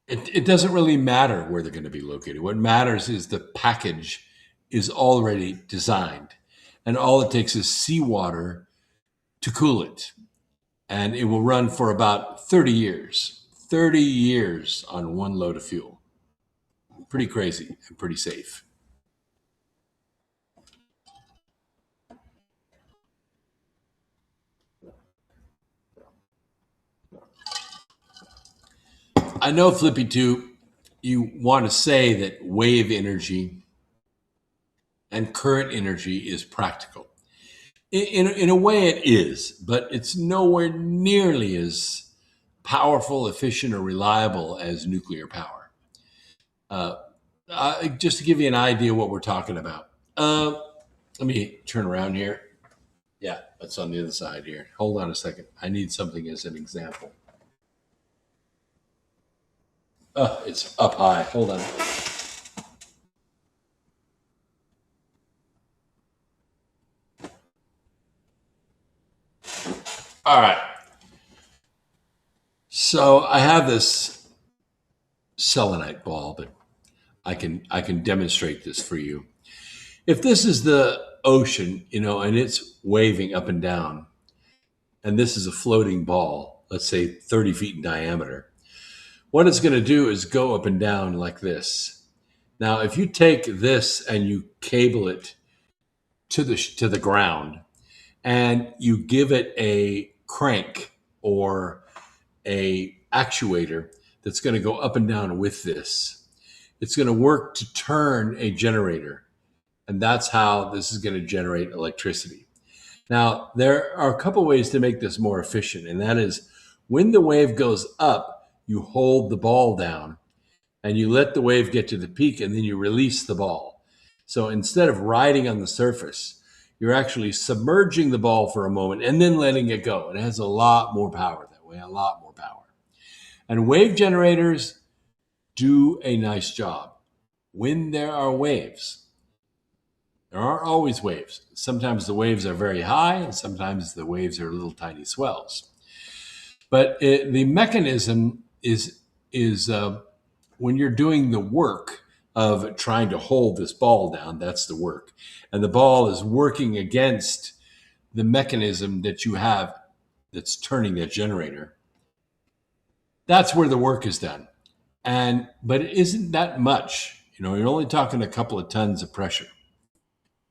It doesn't really matter where they're going to be located. What matters is the package is already designed, and all it takes is seawater to cool it. And it will run for about 30 years. 30 years on one load of fuel. Pretty crazy and pretty safe. I know, Flippy 2, you want to say that wave energy and current energy is practical. In a way it is, but it's nowhere nearly as powerful, efficient, or reliable as nuclear power. Just to give you an idea what we're talking about. Let me turn around here. Yeah, that's on the other side here. Hold on a second. I need something as an example. It's up high. Hold on. All right. So I have this selenite ball, but I can demonstrate this for you. If this is the ocean, and it's waving up and down, and this is a floating ball, let's say 30 feet in diameter, what it's going to do is go up and down like this. Now, if you take this and you cable it to the ground, and you give it a crank or a actuator that's going to go up and down with this, it's going to work to turn a generator. And that's how this is going to generate electricity. Now, there are a couple ways to make this more efficient, and that is when the wave goes up, you hold the ball down and you let the wave get to the peak, and then you release the ball. So instead of riding on the surface, you're actually submerging the ball for a moment and then letting it go. It has a lot more power that way, a lot more power. And wave generators do a nice job when there are waves. There aren't always waves. Sometimes the waves are very high, and sometimes the waves are little tiny swells. But the mechanism is when you're doing the work of trying to hold this ball down, that's the work. And the ball is working against the mechanism that you have that's turning that generator. That's where the work is done. But it isn't that much. You're only talking a couple of tons of pressure.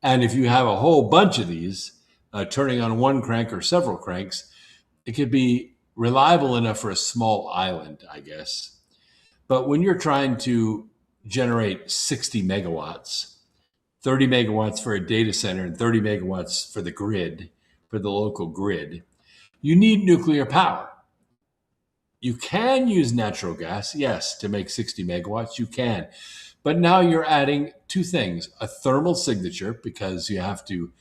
And if you have a whole bunch of these turning on one crank or several cranks, it could be reliable enough for a small island, I guess. But when you're trying to generate 60 megawatts, 30 megawatts for a data center and 30 megawatts for the grid, for the local grid, you need nuclear power. You can use natural gas, yes, to make 60 megawatts, you can. But now you're adding two things: a thermal signature, because you have to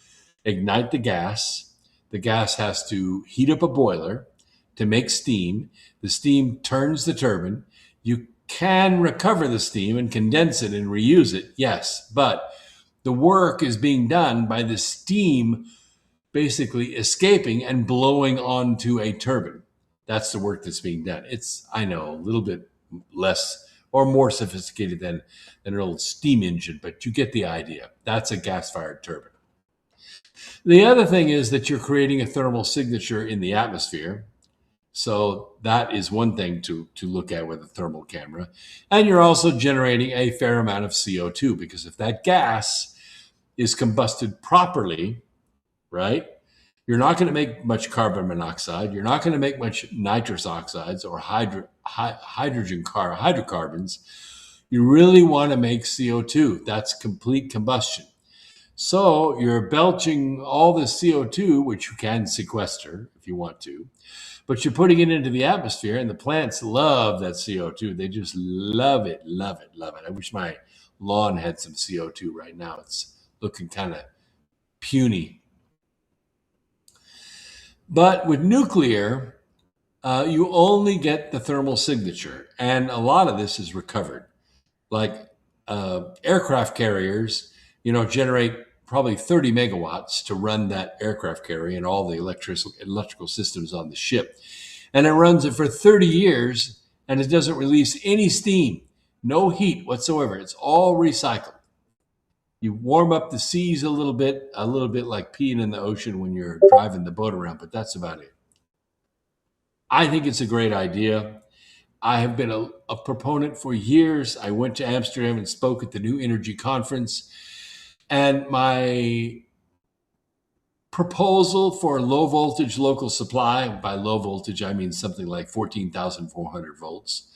ignite the gas. The gas has to heat up a boiler to make steam. The steam turns the turbine. You can recover the steam and condense it and reuse it, yes. But the work is being done by the steam basically escaping and blowing onto a turbine. That's the work that's being done. It's, I know, a little bit less or more sophisticated than an old steam engine, but you get the idea. That's a gas-fired turbine. The other thing is that you're creating a thermal signature in the atmosphere. So that is one thing to look at with a thermal camera. And you're also generating a fair amount of CO2, because if that gas is combusted properly, right, you're not going to make much carbon monoxide. You're not going to make much nitrous oxides or hydrocarbons. You really want to make CO2. That's complete combustion. So you're belching all the CO2, which you can sequester if you want to, but you're putting it into the atmosphere, and the plants love that CO2. They just love it, love it, love it. I wish my lawn had some CO2 right now. It's looking kind of puny. But with nuclear, you only get the thermal signature, and a lot of this is recovered. Like aircraft carriers, generate probably 30 megawatts to run that aircraft carrier and all the electrical systems on the ship. And it runs it for 30 years, and it doesn't release any steam, no heat whatsoever. It's all recycled. You warm up the seas a little bit like peeing in the ocean when you're driving the boat around, but that's about it. I think it's a great idea. I have been a proponent for years. I went to Amsterdam and spoke at the New Energy Conference, and my proposal for low voltage local supply, by low voltage I mean something like 14,400 volts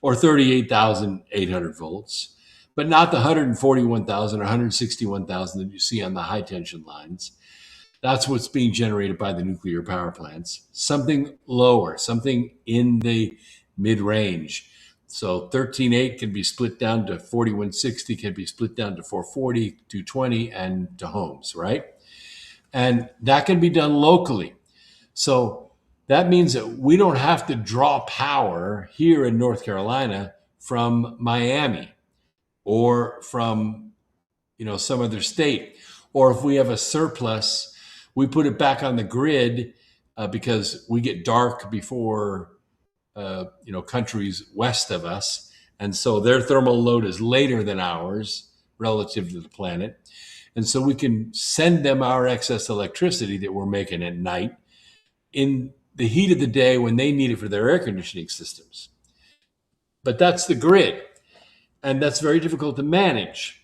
or 38,800 volts, but not the 141,000 or 161,000 that you see on the high tension lines. That's what's being generated by the nuclear power plants. Something lower, something in the mid-range. So 13.8 can be split down to 4160, can be split down to 440, 220, and to homes, right? And that can be done locally. So that means that we don't have to draw power here in North Carolina from Miami or from, some other state. Or if we have a surplus, we put it back on the grid because we get dark before countries west of us. And so their thermal load is later than ours relative to the planet. And so we can send them our excess electricity that we're making at night in the heat of the day when they need it for their air conditioning systems. But that's the grid. And that's very difficult to manage.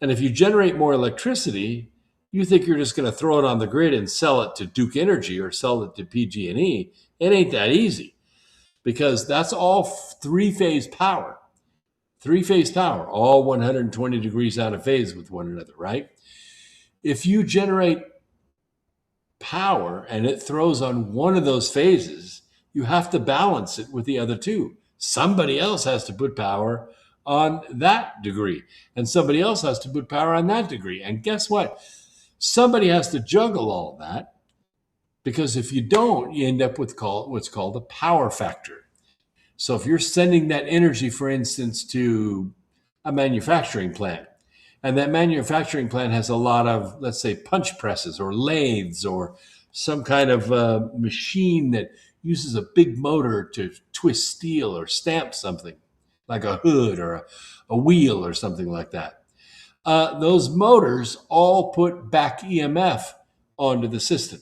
And if you generate more electricity, you think you're just going to throw it on the grid and sell it to Duke Energy or sell it to PG&E. It ain't that easy, because that's all three-phase power. Three-phase power, all 120 degrees out of phase with one another, right? If you generate power and it throws on one of those phases, you have to balance it with the other two. Somebody else has to put power on that degree, and somebody else has to put power on that degree. And guess what? Somebody has to juggle all that, because if you don't, you end up with what's called a power factor. So if you're sending that energy, for instance, to a manufacturing plant, and that manufacturing plant has a lot of, let's say, punch presses or lathes or some kind of machine that uses a big motor to twist steel or stamp something, like a hood or a wheel or something like that. Those motors all put back EMF onto the system.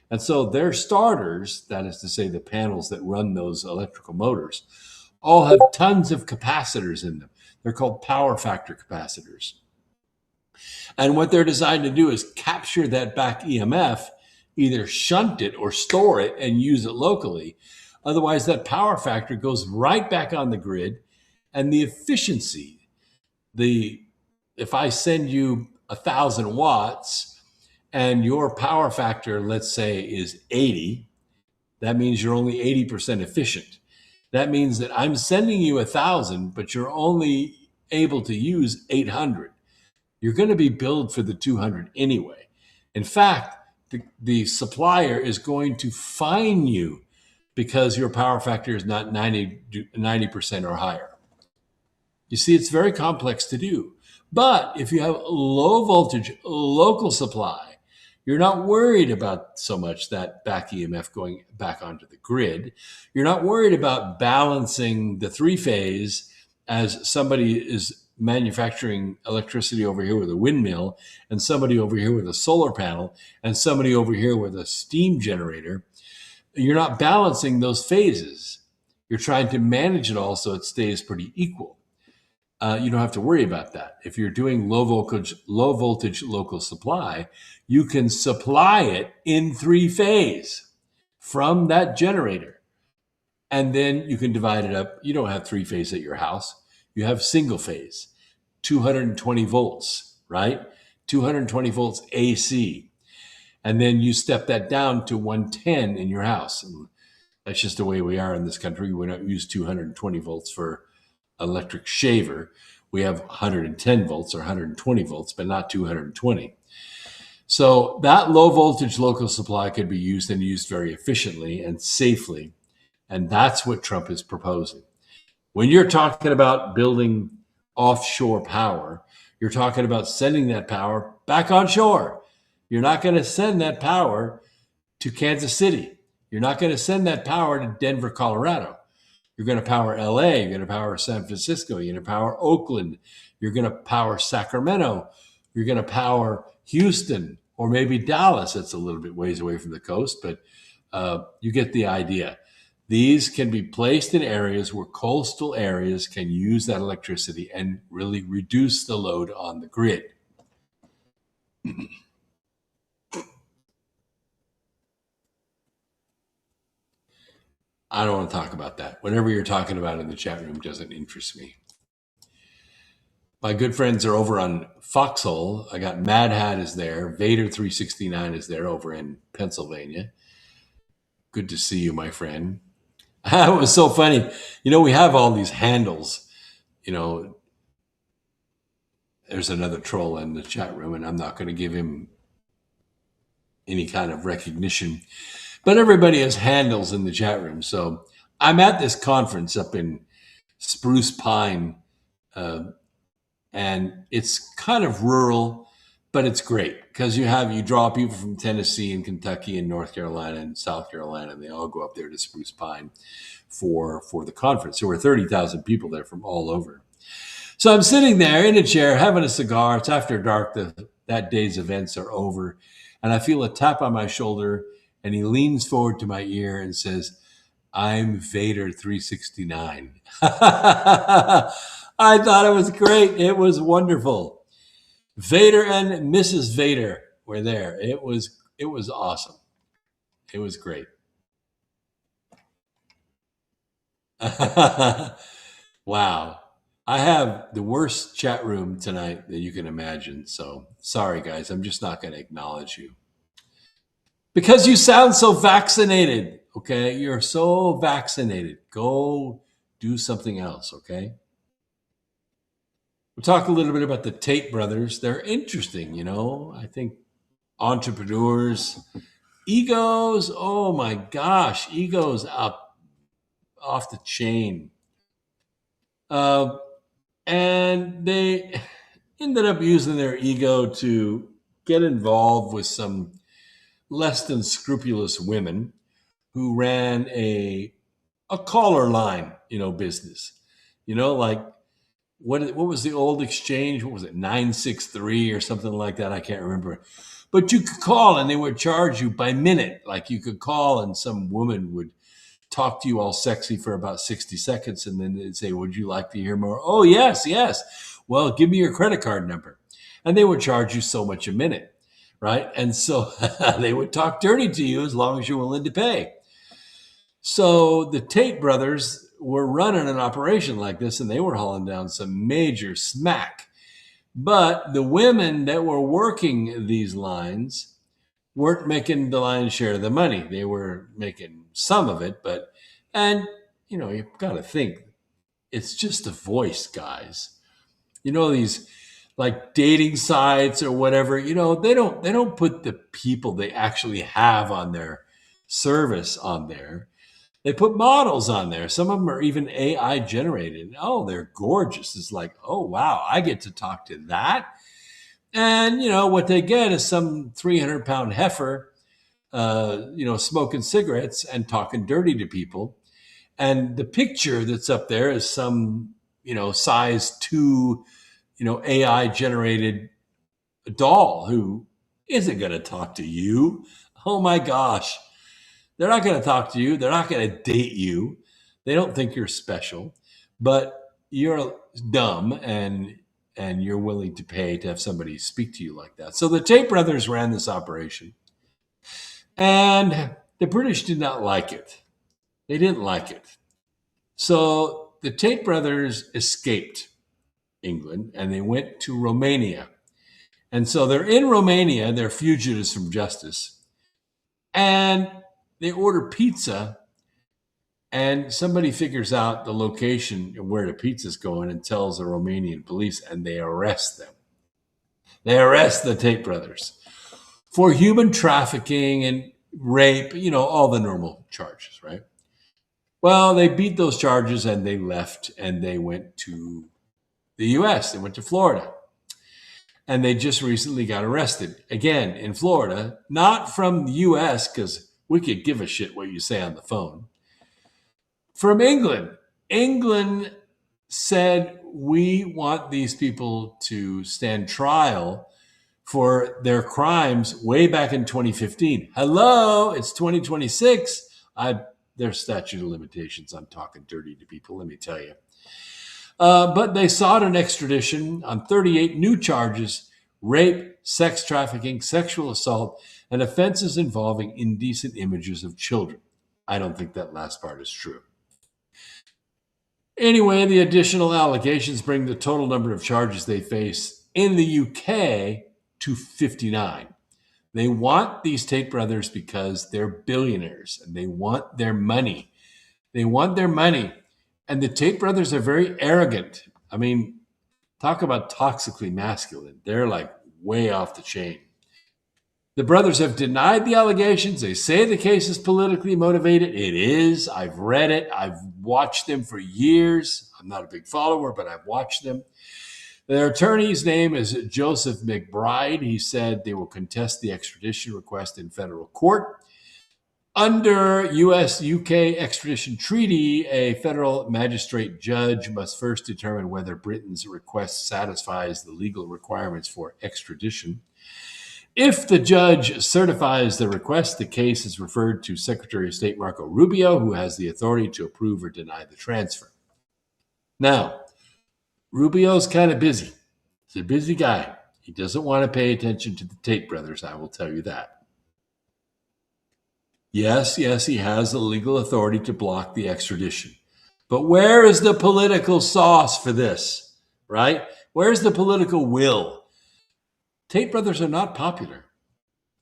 And so their starters, that is to say the panels that run those electrical motors, all have tons of capacitors in them. They're called power factor capacitors. And what they're designed to do is capture that back EMF, either shunt it or store it and use it locally. Otherwise, that power factor goes right back on the grid, and the efficiency, if I send you 1,000 watts and your power factor, let's say, is 80, that means you're only 80% efficient. That means that I'm sending you 1,000, but you're only able to use 800. You're going to be billed for the 200 anyway. In fact, the supplier is going to fine you because your power factor is not 90% or higher. You see, it's very complex to do. But if you have low voltage, local supply, you're not worried about so much that back EMF going back onto the grid. You're not worried about balancing the three-phase as somebody is manufacturing electricity over here with a windmill, and somebody over here with a solar panel, and somebody over here with a steam generator. You're not balancing those phases. You're trying to manage it all so it stays pretty equal. You don't have to worry about that. If you're doing low voltage local supply, you can supply it in three-phase from that generator. And then you can divide it up. You don't have three-phase at your house. You have single phase, 220 volts, right? 220 volts AC. And then you step that down to 110 in your house. And that's just the way we are in this country. We don't use 220 volts for electric shaver. We have 110 volts or 120 volts, but not 220. So that low voltage local supply could be used and used very efficiently and safely. And that's what Trump is proposing. When you're talking about building offshore power, you're talking about sending that power back on shore. You're not going to send that power to Kansas City. You're not going to send that power to Denver, Colorado. You're going to power LA. You're going to power San Francisco. You're going to power Oakland. You're going to power Sacramento. You're going to power Houston or maybe Dallas. That's a little bit ways away from the coast, but you get the idea. These can be placed in areas where coastal areas can use that electricity and really reduce the load on the grid. I don't want to talk about that. Whatever you're talking about in the chat room doesn't interest me. My good friends are over on Foxhole. I got Mad Hat is there. Vader 369 is there over in Pennsylvania. Good to see you, my friend. It was so funny. You know, we have all these handles. You know, there's another troll in the chat room, and I'm not going to give him any kind of recognition. But everybody has handles in the chat room. So I'm at this conference up in Spruce Pine, and it's kind of rural, but it's great because you draw people from Tennessee and Kentucky and North Carolina and South Carolina, and they all go up there to Spruce Pine for the conference. There were 30,000 people there from all over. So I'm sitting there in a chair having a cigar. It's after dark. That day's events are over, and I feel a tap on my shoulder, and he leans forward to my ear and says, "I'm Vader 369. I thought it was great. It was wonderful. Vader and Mrs. Vader were there. It was awesome. It was great. Wow. I have the worst chat room tonight that you can imagine. So sorry, guys. I'm just not going to acknowledge you. Because you sound so vaccinated, okay? You're so vaccinated. Go do something else, okay? We'll talk a little bit about the Tate brothers. They're interesting, I think entrepreneurs, egos, oh my gosh, egos up off the chain. And they ended up using their ego to get involved with some less than scrupulous women who ran a caller line, business. Like what was the old exchange? What was it, 963 or something like that? I can't remember. But you could call and they would charge you by minute. Like you could call and some woman would talk to you all sexy for about 60 seconds. And then they'd say, would you like to hear more? Oh, yes. Well, give me your credit card number. And they would charge you so much a minute, right? And so they would talk dirty to you as long as you're willing to pay. So the Tate brothers were running an operation like this, and they were hauling down some major smack. But the women that were working these lines weren't making the lion's share of the money. They were making some of it, and you've got to think, it's just a voice, guys. These like dating sites or whatever, they don't put the people they actually have on their service on there. They put models on there. Some of them are even AI generated. Oh, they're gorgeous. It's like, oh, wow, I get to talk to that. And, what they get is some 300-pound heifer, smoking cigarettes and talking dirty to people. And the picture that's up there is some, size 2, AI generated doll who isn't going to talk to you. Oh, my gosh. They're not going to talk to you. They're not going to date you. They don't think you're special, but you're dumb and you're willing to pay to have somebody speak to you like that. So the Tate brothers ran this operation, and the British did not like it. They didn't like it. So the Tate brothers escaped England and they went to Romania. And so they're in Romania. They're fugitives from justice. And they order pizza, and somebody figures out the location of where the pizza's going and tells the Romanian police, and they arrest them. They arrest the Tate brothers for human trafficking and rape, all the normal charges, right? Well, they beat those charges and they left and they went to the U.S. They went to Florida. And they just recently got arrested again in Florida, not from the U.S., because we could give a shit what you say on the phone. From England. England said, we want these people to stand trial for their crimes way back in 2015. Hello, it's 2026. There's statute of limitations. I'm talking dirty to people, let me tell you. But they sought an extradition on 38 new charges: rape, sex trafficking, sexual assault, and offenses involving indecent images of children. I don't think that last part is true. Anyway, the additional allegations bring the total number of charges they face in the UK to 59. They want these Tate brothers because they're billionaires and they want their money. They want their money. And the Tate brothers are very arrogant. I mean, talk about toxically masculine. They're like way off the chain. The brothers have denied the allegations. They say the case is politically motivated. It is. I've read it. I've watched them for years. I'm not a big follower, but I've watched them. Their attorney's name is Joseph McBride. He said they will contest the extradition request in federal court. Under U.S.-UK extradition treaty, a federal magistrate judge must first determine whether Britain's request satisfies the legal requirements for extradition. If the judge certifies the request, the case is referred to Secretary of State Marco Rubio, who has the authority to approve or deny the transfer. Now, Rubio's kind of busy. He's a busy guy. He doesn't want to pay attention to the Tate brothers, I will tell you that. Yes, he has the legal authority to block the extradition. But where is the political sauce for this, right? Where's the political will? Tate brothers are not popular.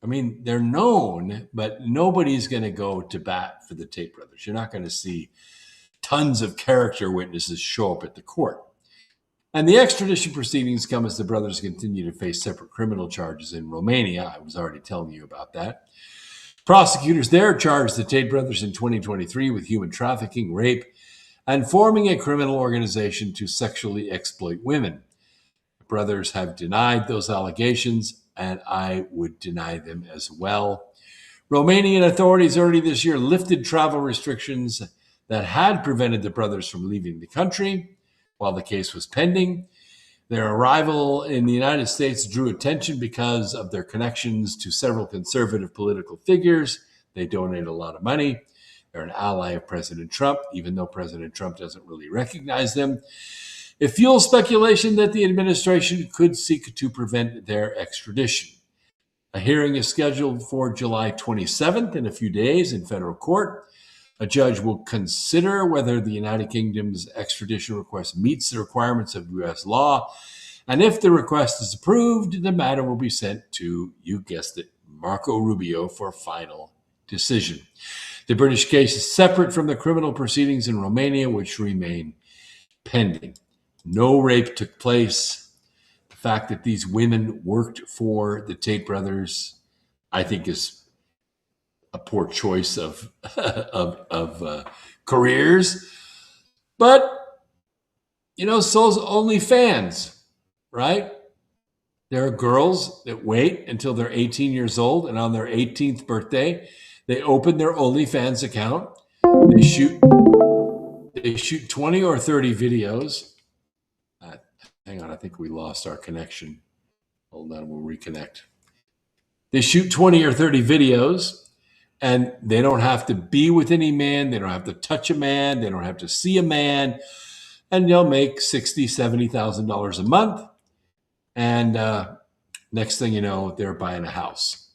I mean, they're known, but nobody's going to go to bat for the Tate brothers. You're not going to see tons of character witnesses show up at the court. And the extradition proceedings come as the brothers continue to face separate criminal charges in Romania. I was already telling you about that. Prosecutors there charged the Tate brothers in 2023 with human trafficking, rape, and forming a criminal organization to sexually exploit women. The brothers have denied those allegations, and I would deny them as well. Romanian authorities early this year lifted travel restrictions that had prevented the brothers from leaving the country while the case was pending. Their arrival in the United States drew attention because of their connections to several conservative political figures. They donate a lot of money. They're an ally of President Trump, even though President Trump doesn't really recognize them. It fuels speculation that the administration could seek to prevent their extradition. A hearing is scheduled for July 27th in a few days in federal court. A judge will consider whether the United Kingdom's extradition request meets the requirements of U.S. law. And if the request is approved, the matter will be sent to, you guessed it, Marco Rubio for final decision. The British case is separate from the criminal proceedings in Romania, which remain pending. No rape took place. The fact that these women worked for the Tate brothers, I think, is a poor choice of careers. But, so's OnlyFans, right? There are girls that wait until they're 18 years old, and on their 18th birthday, they open their OnlyFans account. They shoot 20 or 30 videos. Hang on, I think we lost our connection. Hold on, we'll reconnect. They shoot 20 or 30 videos, and they don't have to be with any man. They don't have to touch a man. They don't have to see a man. And they'll make $60,000, $70,000 a month. And next thing you know, they're buying a house.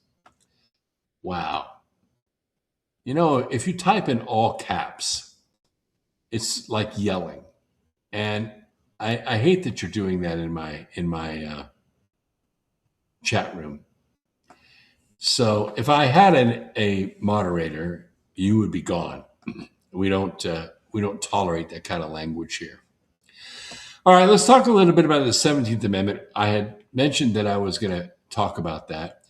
Wow. If you type in all caps, it's like yelling. And I hate that you're doing that in my chat room. So if I had a moderator, you would be gone. We don't tolerate that kind of language here. All right, let's talk a little bit about the 17th Amendment. I had mentioned that I was going to talk about that.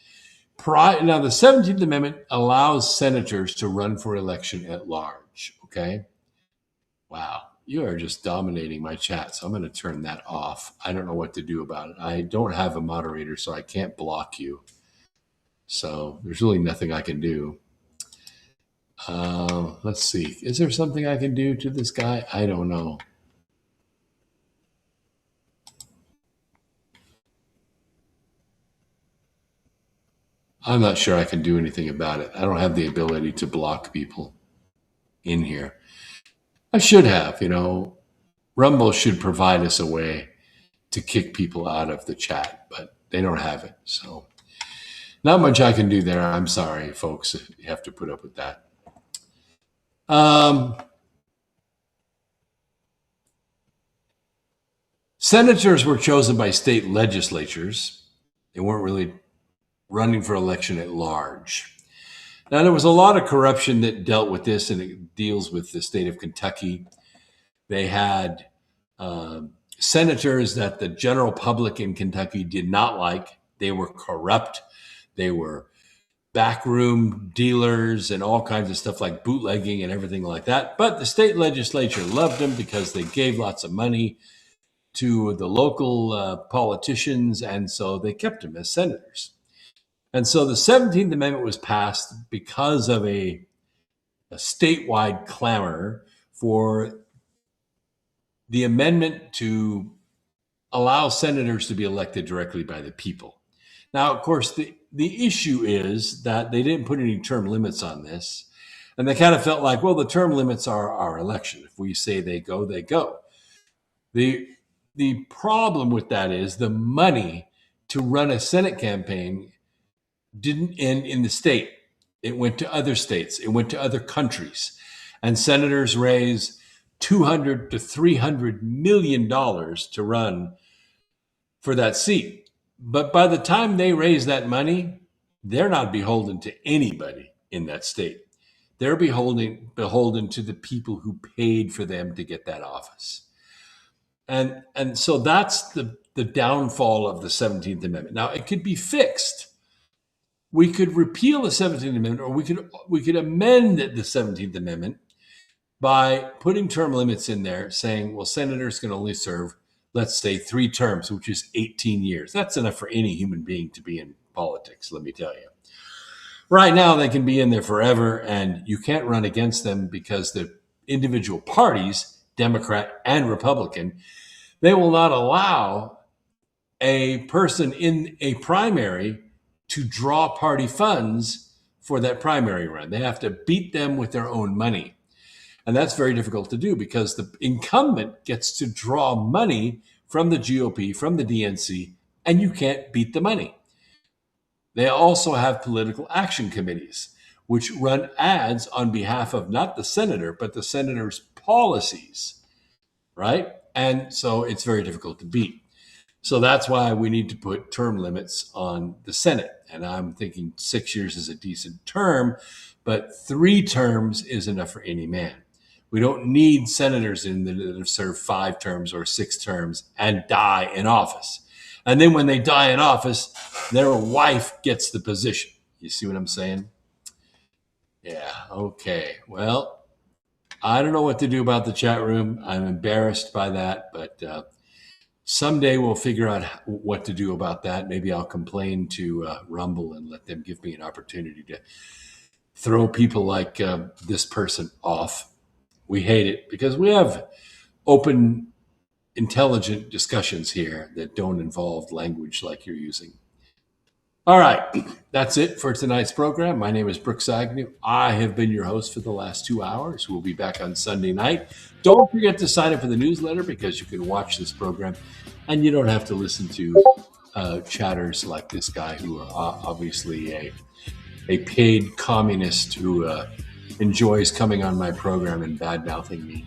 Now, the 17th Amendment allows senators to run for election at large, okay? Wow, you are just dominating my chat, so I'm going to turn that off. I don't know what to do about it. I don't have a moderator, so I can't block you. So there's really nothing I can do. Let's see. Is there something I can do to this guy? I don't know. I'm not sure I can do anything about it. I don't have the ability to block people in here. I should have, Rumble should provide us a way to kick people out of the chat, but they don't have it. So not much I can do there. I'm sorry, folks. You have to put up with that. Senators were chosen by state legislatures. They weren't really running for election at large. Now, there was a lot of corruption that dealt with this, and it deals with the state of Kentucky. They had senators that the general public in Kentucky did not like. They were corrupt. They were backroom dealers and all kinds of stuff like bootlegging and everything like that. But the state legislature loved them because they gave lots of money to the local politicians, and so they kept them as senators. And so the 17th Amendment was passed because of a statewide clamor for the amendment to allow senators to be elected directly by the people. Now, of course, the issue is that they didn't put any term limits on this. And they kind of felt like, well, the term limits are our election. If we say they go, they go. The problem with that is the money to run a Senate campaign didn't end in the state. It went to other states. It went to other countries. And senators raise $200 to $300 million to run for that seat. But by the time they raise that money, they're not beholden to anybody in that state. They're beholden to the people who paid for them to get that office. And so that's the downfall of the 17th Amendment. Now, it could be fixed. We could repeal the 17th Amendment, or we could amend the 17th Amendment by putting term limits in there, saying, well, senators can only serve, let's say, 3 terms, which is 18 years. That's enough for any human being to be in politics, let me tell you. Right now, they can be in there forever, and you can't run against them because the individual parties, Democrat and Republican, they will not allow a person in a primary to draw party funds for that primary run. They have to beat them with their own money. And that's very difficult to do because the incumbent gets to draw money from the GOP, from the DNC, and you can't beat the money. They also have political action committees, which run ads on behalf of not the senator, but the senator's policies, right? And so it's very difficult to beat. So that's why we need to put term limits on the Senate. And I'm thinking 6 years is a decent term, but 3 terms is enough for any man. We don't need senators in that have served 5 terms or 6 terms and die in office. And then when they die in office, their wife gets the position. You see what I'm saying? Yeah, okay. Well, I don't know what to do about the chat room. I'm embarrassed by that, but someday we'll figure out what to do about that. Maybe I'll complain to Rumble and let them give me an opportunity to throw people like this person off. We hate it because we have open, intelligent discussions here that don't involve language like you're using. All right, that's it for tonight's program. My name is Brooks Agnew. I have been your host for the last 2 hours. We'll be back on Sunday night. Don't forget to sign up for the newsletter because you can watch this program and you don't have to listen to chatters like this guy who are obviously a paid communist who enjoys coming on my program and bad-mouthing me.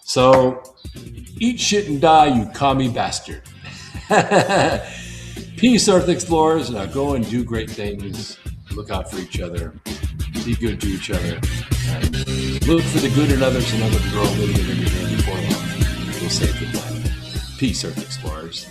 So eat shit and die, you commie bastard. Peace, Earth Explorers. Now go and do great things. Look out for each other. Be good to each other. And look for the good in others and never grow living in every day before long. We'll save the planet. Peace, Earth Explorers.